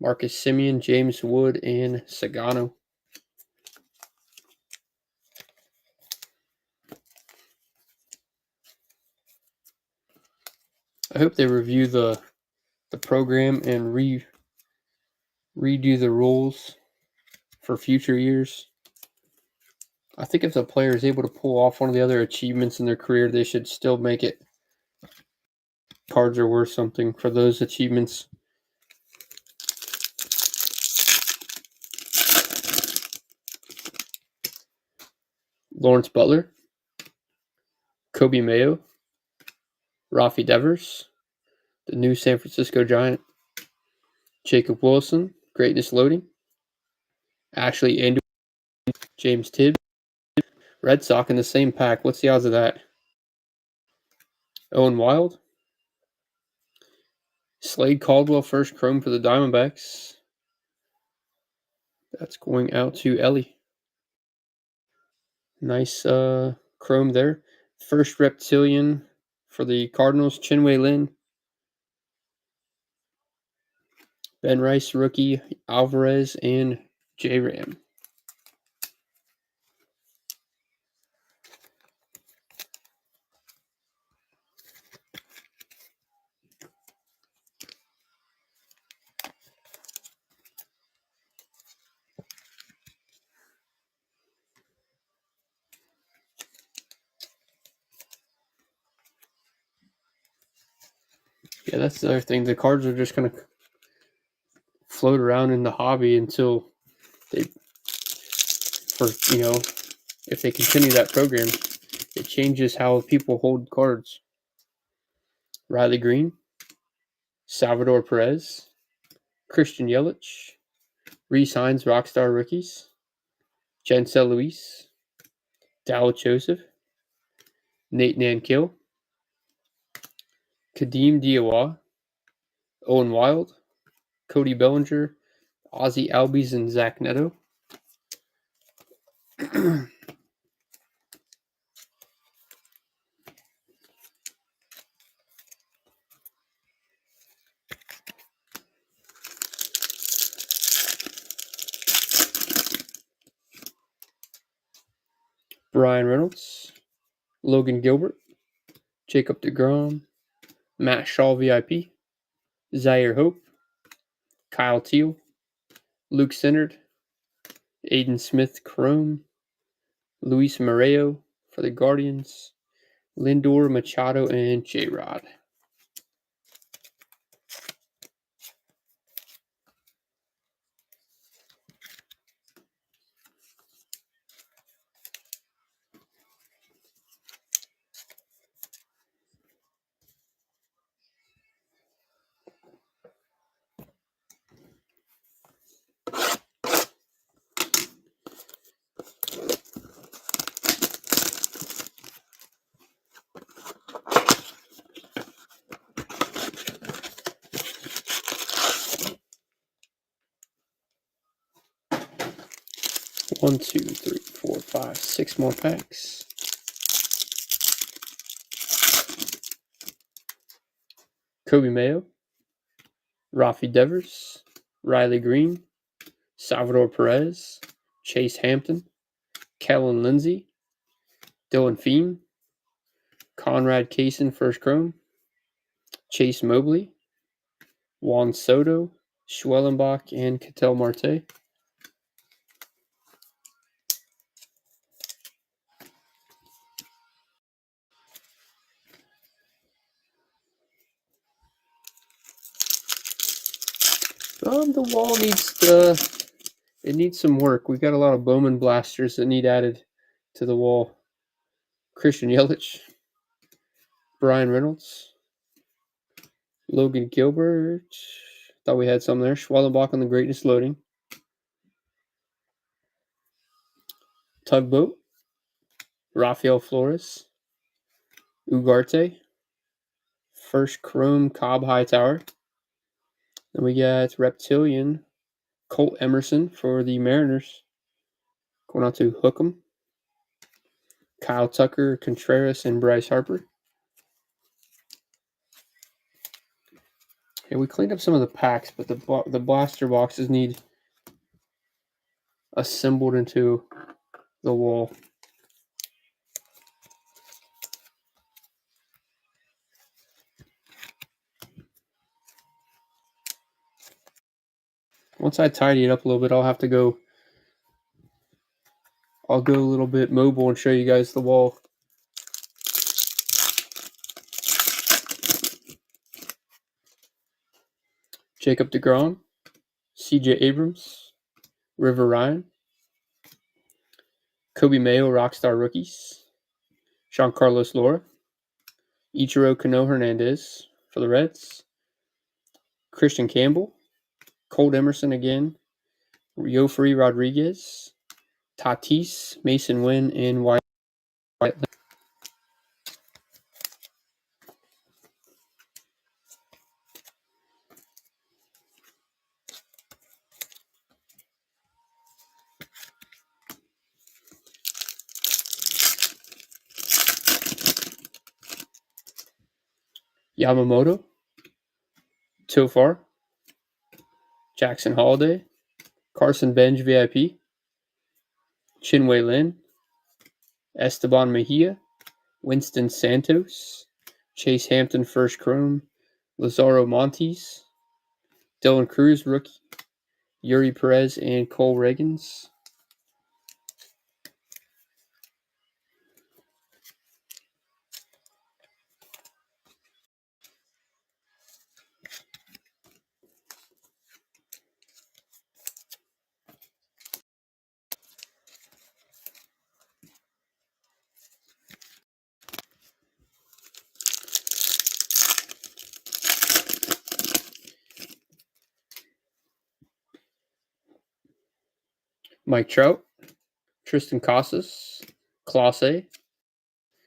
Marcus Semien, James Wood, and Sagano. I hope they review the program and redo the rules for future years. I think if the player is able to pull off one of the other achievements in their career, they should still make it. Cards are worth something for those achievements. Lawrence Butler, Kobe Mayo, Rafi Devers, the new San Francisco Giant, Jacob Wilson, Greatness Loading, Ashley Andrew, James Tibbs, Red Sox in the same pack. What's the odds of that? Owen Wild, Slade Caldwell, first chrome for the Diamondbacks. That's going out to Ellie. Nice chrome there. First Reptilian for the Cardinals, Chinwei Lin. Ben Rice, rookie, Alvarez, and J-Ram. Yeah, that's the other thing. The cards are just going to float around in the hobby until they, if they continue that program, it changes how people hold cards. Riley Green, Salvador Perez, Christian Yelich, Reese Hines, Rockstar Rookies, Jensel Luis, Dallas Joseph, Nate Nankill, Kadeem Diawara, Owen Wild, Cody Bellinger, Ozzie Albies, and Zach Neto. Brian Reynolds, Logan Gilbert, Jacob deGrom, Matt Shaw VIP, Zaire Hope, Kyle Teal, Luke Sennard, Aiden Smith Chrome, Luis Moreo for the Guardians, Lindor Machado, and J-Rod. 1, 2, 3, 4, 5, 6 more packs. Kobe Mayo, Rafi Devers, Riley Green, Salvador Perez, Chase Hampton, Kellen Lindsey, Dylan Feen, Conrad Kaysen first chrome, Chase Mobley, Juan Soto, Schwellenbach, and Ketel Marte. The wall needs some work. We got a lot of Bowman blasters that need added to the wall. Christian Yelich, Brian Reynolds, Logan Gilbert. Thought we had some there. Schwellenbach on the greatness loading. Tugboat, Rafael Flores, Ugarte, first chrome Cobb Hightower. Then we got Reptilian, Colt Emerson for the Mariners. Going out to Hookem, Kyle Tucker, Contreras, and Bryce Harper. And we cleaned up some of the packs, but the blaster boxes need assembled into the wall. Once I tidy it up a little bit, I'll go a little bit mobile and show you guys the wall. Jacob deGrom, CJ Abrams, River Ryan, Kobe Mayo Rockstar Rookies, Giancarlo Laura, Ichiro Kano Hernandez for the Reds, Christian Campbell, Colt Emerson again, Yofri Rodriguez, Tatis, Mason Wynn, and White. Yamamoto, Tofar, Jackson Holiday, Carson Bench VIP, Chinwei Lin, Esteban Mejia, Winston Santos, Chase Hampton first chrome, Lazaro Montes, Dylan Cruz rookie, Yuri Perez, and Cole Reagans. Mike Trout, Tristan Casas, Clase,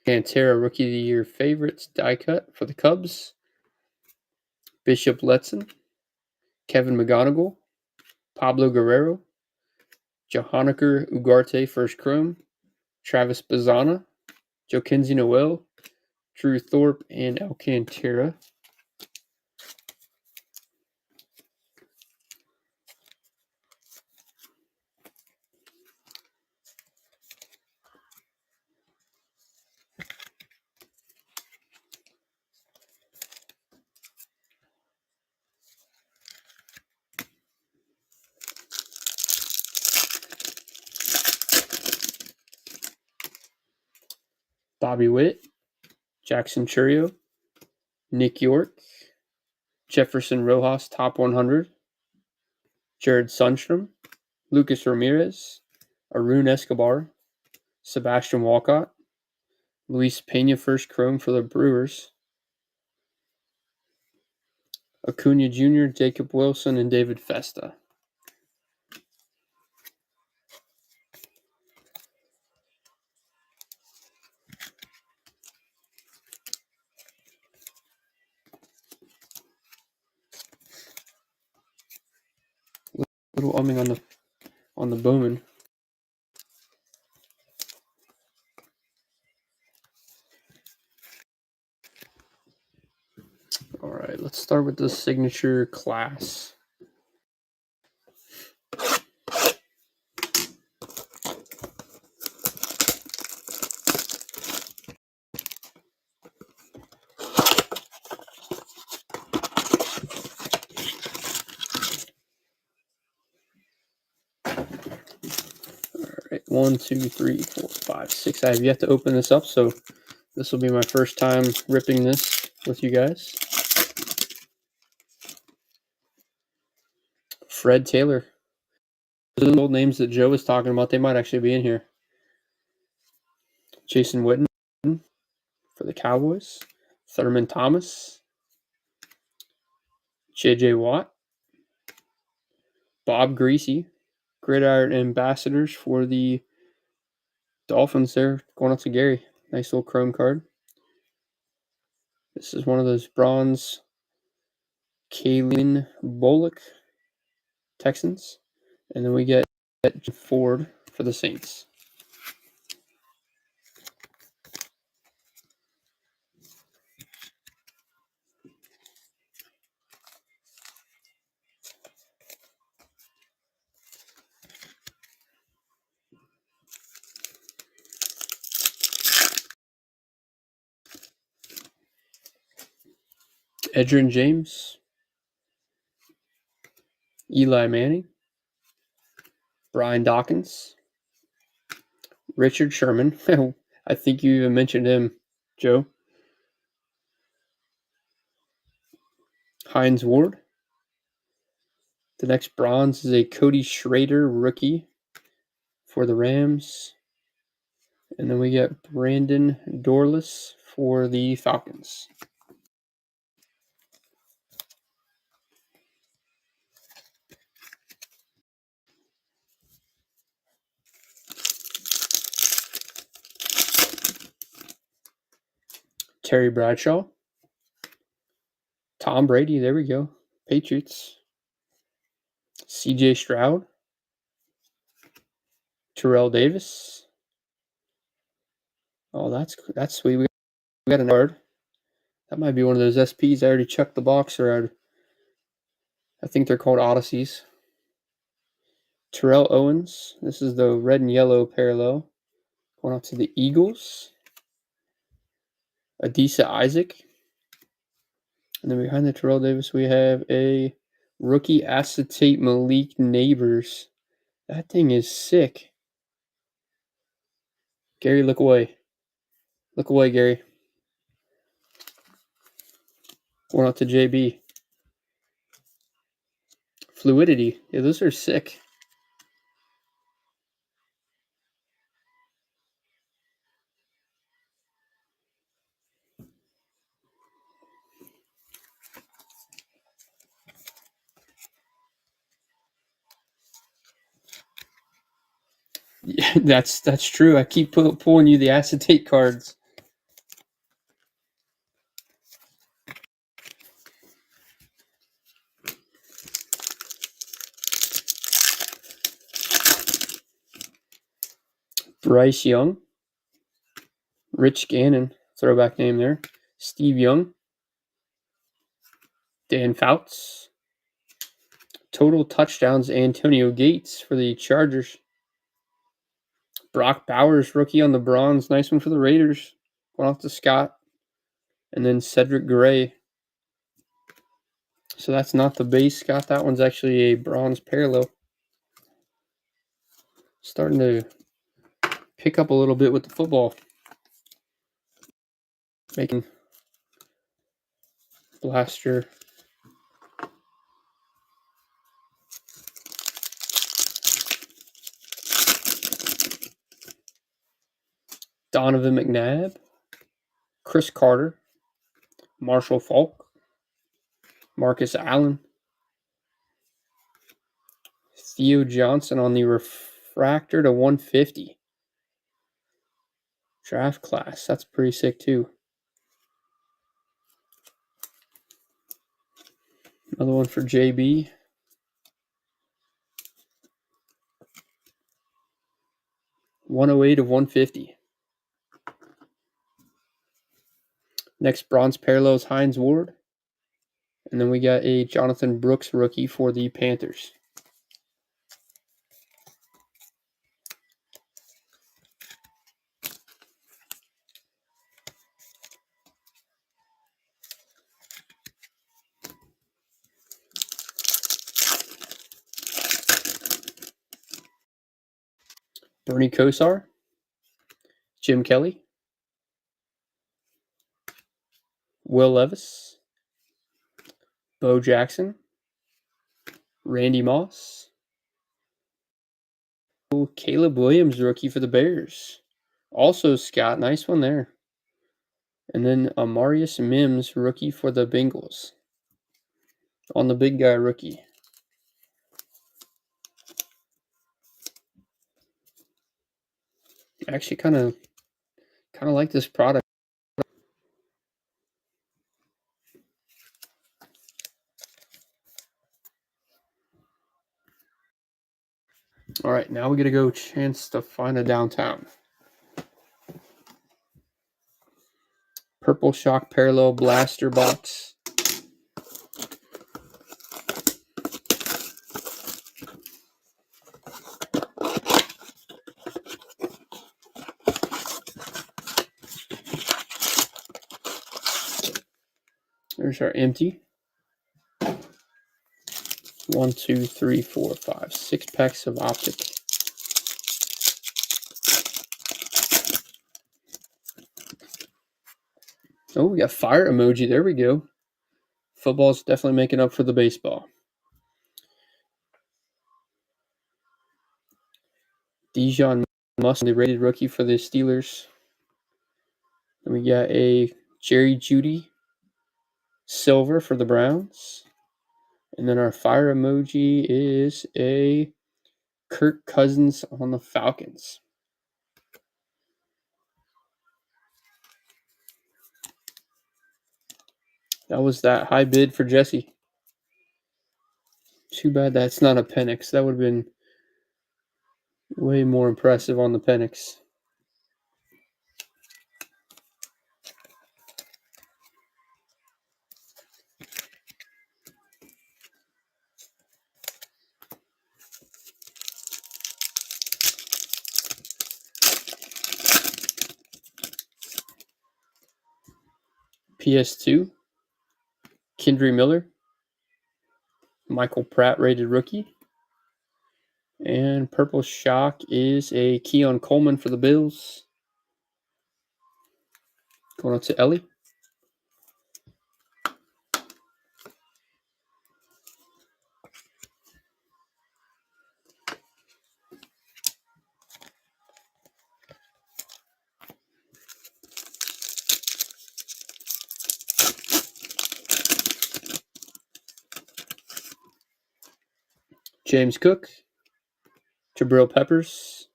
Pantera Rookie of the Year favorites die cut for the Cubs, Bishop Letson, Kevin McGonigal, Pablo Guerrero, Johaniker Ugarte first chrome, Travis Bazana, Joaquin Noel, Drew Thorpe, and Alcantara. Bobby Witt, Jackson Chourio, Nick York, Jefferson Rojas top 100, Jared Sundstrom, Lucas Ramirez, Arun Escobar, Sebastian Walcott, Luis Pena first chrome for the Brewers, Acuna Jr., Jacob Wilson, and David Festa. Little umming on the Bowman. All right, let's start with the signature class. All right, 1, 2, 3, 4, 5, 6. I have yet to open this up, so this will be my first time ripping this with you guys. Fred Taylor. Those are the old names that Joe was talking about. They might actually be in here. Jason Witten for the Cowboys. Thurman Thomas. J.J. Watt. Bob Greasy. Gridiron Ambassadors for the Dolphins there. Going out to Gary. Nice little chrome card. This is one of those bronze Kalen Bullock Texans. And then we get Ford for the Saints. Edgerrin James. Eli Manning. Brian Dawkins. Richard Sherman. I think you even mentioned him, Joe. Hines Ward. The next bronze is a Cody Schrader rookie for the Rams. And then we get Brandon Dorlus for the Falcons. Terry Bradshaw. Tom Brady, there we go. Patriots. CJ Stroud. Terrell Davis. Oh, that's sweet. We got an card. That might be one of those SPs. I already checked the box around. I think they're called Odysseys. Terrell Owens. This is the red and yellow parallel. Going out to the Eagles. Adisa Isaac. And then behind the Terrell Davis, we have a rookie acetate Malik Neighbors. That thing is sick. Gary, look away. Look away, Gary. Going out to JB. Fluidity. Yeah, those are sick. Yeah, that's true. I keep pulling you the acetate cards. Bryce Young. Rich Gannon. Throwback name there. Steve Young. Dan Fouts. Total touchdowns, Antonio Gates for the Chargers. Brock Bowers, rookie on the bronze. Nice one for the Raiders. Going off to Scott. And then Cedric Gray. So that's not the base, Scott. That one's actually a bronze parallel. Starting to pick up a little bit with the football. Making blaster. Donovan McNabb. Chris Carter. Marshall Faulk. Marcus Allen. Theo Johnson on the refractor to 150. Draft class. That's pretty sick too. Another one for JB. $108 of 150. Next bronze parallel is Hines Ward. And then we got a Jonathan Brooks rookie for the Panthers. Bernie Kosar, Jim Kelly, Will Levis, Bo Jackson, Randy Moss, Caleb Williams, rookie for the Bears. Also Scott, nice one there. And then Amarius Mims, rookie for the Bengals. On the big guy rookie. Actually kind of like this product. All right, now we got to go chance to find a downtown. Purple Shock Parallel Blaster box. There's our empty. 1, 2, 3, 4, 5, 6 packs of Optic. Oh, we got fire emoji. There we go. Football's definitely making up for the baseball. Dijon Mustard, the rated rookie for the Steelers. And we got a Jerry Jeudy silver for the Browns. And then our fire emoji is a Kirk Cousins on the Falcons. That was that high bid for Jesse. Too bad that's not a Penix. That would have been way more impressive on the Penix. PS2, Kendry Miller, Michael Pratt rated rookie. And Purple Shock is a Keon Coleman for the Bills. Going out to Ellie. James Cook, Jabril Peppers,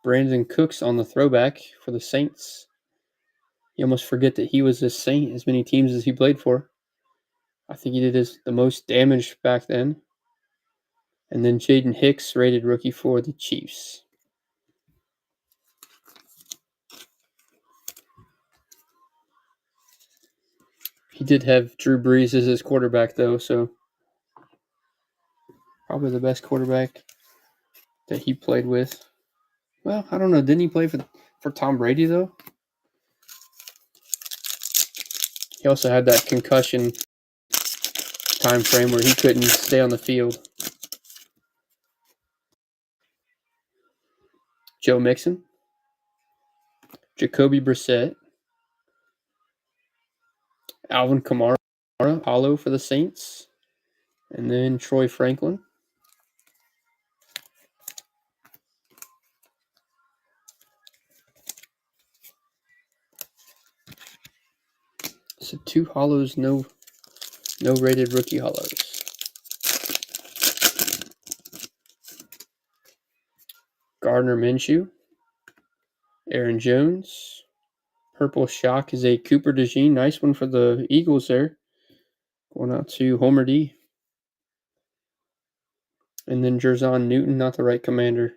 Brandon Cooks on the throwback for the Saints. You almost forget that he was a Saint as many teams as he played for. I think he did the most damage back then. And then Jaden Hicks, rated rookie for the Chiefs. He did have Drew Brees as his quarterback, though, so probably the best quarterback that he played with. Well, I don't know. Didn't he play for Tom Brady, though? He also had that concussion time frame where he couldn't stay on the field. Joe Mixon, Jacoby Brissett, Alvin Kamara, Hollow for the Saints, and then Troy Franklin. So 2 hollows, no rated rookie hollows. Gardner Minshew, Aaron Jones. Purple Shock is a Cooper DeJean. Nice one for the Eagles there. Going out to Homer D. And then Jerzon Newton, not the right commander,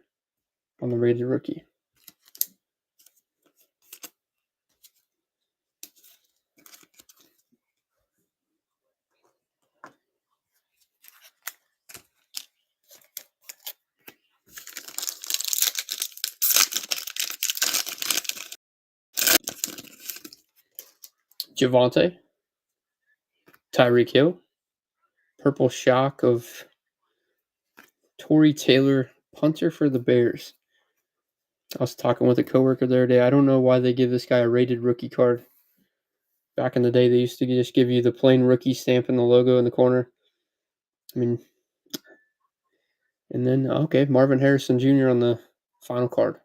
on the rated rookie. Javonte, Tyreek Hill, purple shock of Tory Taylor, punter for the Bears. I was talking with a coworker the other day. I don't know why they give this guy a rated rookie card. Back in the day, they used to just give you the plain rookie stamp and the logo in the corner. I mean, and then, okay, Marvin Harrison Jr. on the final card.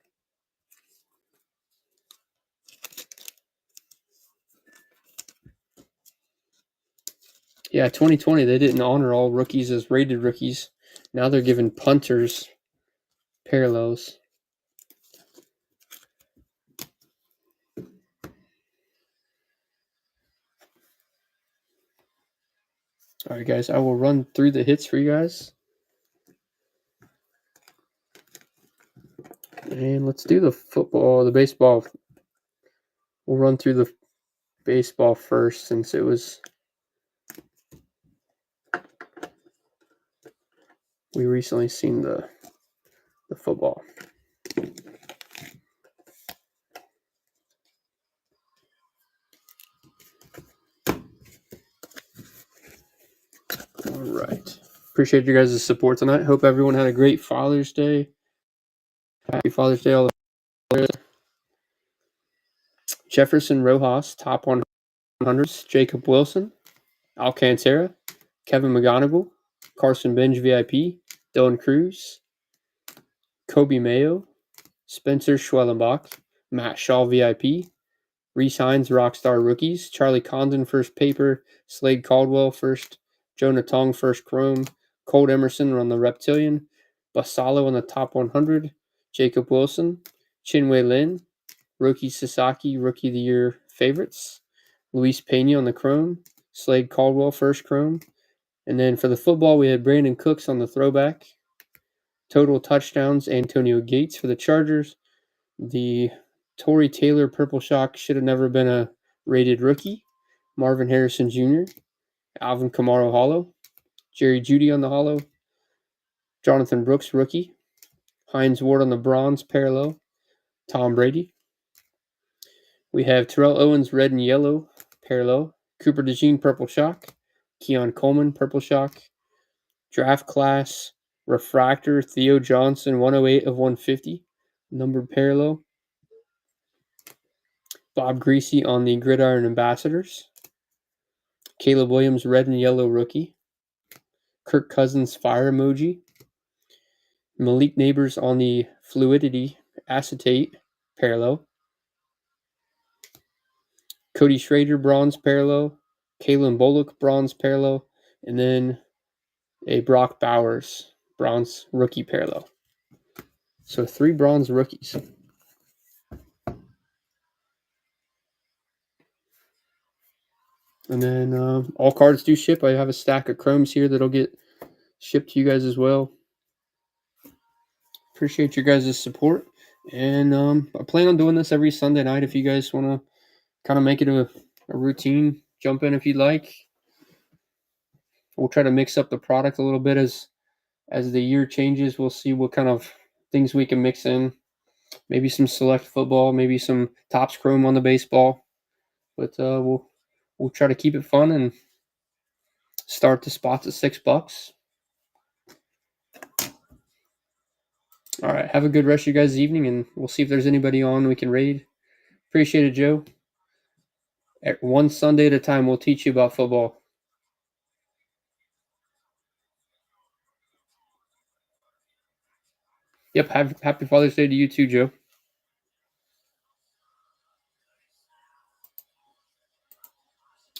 Yeah, 2020, they didn't honor all rookies as rated rookies. Now they're giving punters parallels. All right, guys, I will run through the hits for you guys. And let's do the baseball. We'll run through the baseball first since it was... We recently seen the football. All right. Appreciate you guys' support tonight. Hope everyone had a great Father's Day. Happy Father's Day, all the players. Jefferson Rojas, top 100s. Jacob Wilson, Alcantara, Kevin McGonigal, Carson Bench VIP, Dylan Cruz, Kobe Mayo, Spencer Schwellenbach, Matt Shaw VIP, Reese Hines Rockstar Rookies, Charlie Condon first paper, Slade Caldwell first, Jonah Tong first chrome, Colt Emerson on the Reptilian, Basalo on the top 100, Jacob Wilson, Chinwei Lin, Rookie Sasaki Rookie of the Year favorites, Luis Pena on the chrome, Slade Caldwell first chrome, and then for the football we had Brandon Cooks on the throwback, total touchdowns Antonio Gates for the Chargers, the Tory Taylor purple shock should have never been a rated rookie, Marvin Harrison Jr., Alvin Kamara hollow, Jerry Jeudy on the hollow, Jonathan Brooks rookie, Hines Ward on the bronze parallel, Tom Brady. We have Terrell Owens red and yellow parallel, Cooper DeJean purple shock, Keon Coleman purple shock, draft class refractor Theo Johnson 108 of 150 numbered parallel, Bob Greasy on the Gridiron Ambassadors, Caleb Williams red and yellow rookie, Kirk Cousins fire emoji, Malik Neighbors on the Fluidity acetate parallel, Cody Schrader bronze parallel, Kalen Bullock bronze parallel, and then a Brock Bowers bronze rookie parallel. So 3 bronze rookies. And then all cards do ship. I have a stack of chromes here that'll get shipped to you guys as well. Appreciate your guys' support. And I plan on doing this every Sunday night if you guys want to kind of make it a routine. Jump in if you'd like. We'll try to mix up the product a little bit as the year changes. We'll see what kind of things we can mix in. Maybe some select football, maybe some Topps Chrome on the baseball. But we'll try to keep it fun and start the spots at $6. All right, have a good rest of your guys' evening, and we'll see if there's anybody on we can raid. Appreciate it, Joe. At one Sunday at a time, we'll teach you about football. Yep, happy Father's Day to you too, Joe.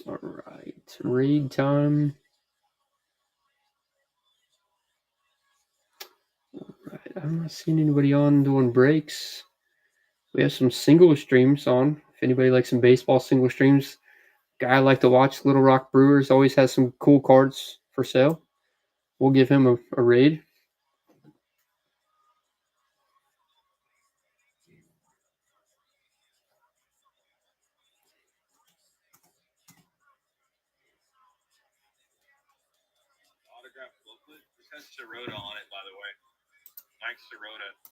All right, raid time. All right, I'm not seeing anybody on doing breaks. We have some single streams on. If anybody likes some baseball single streams, guy I like to watch, Little Rock Brewers, always has some cool cards for sale. We'll give him a raid. Autograph booklet. This has Sirota on it, by the way. Mike Sirota.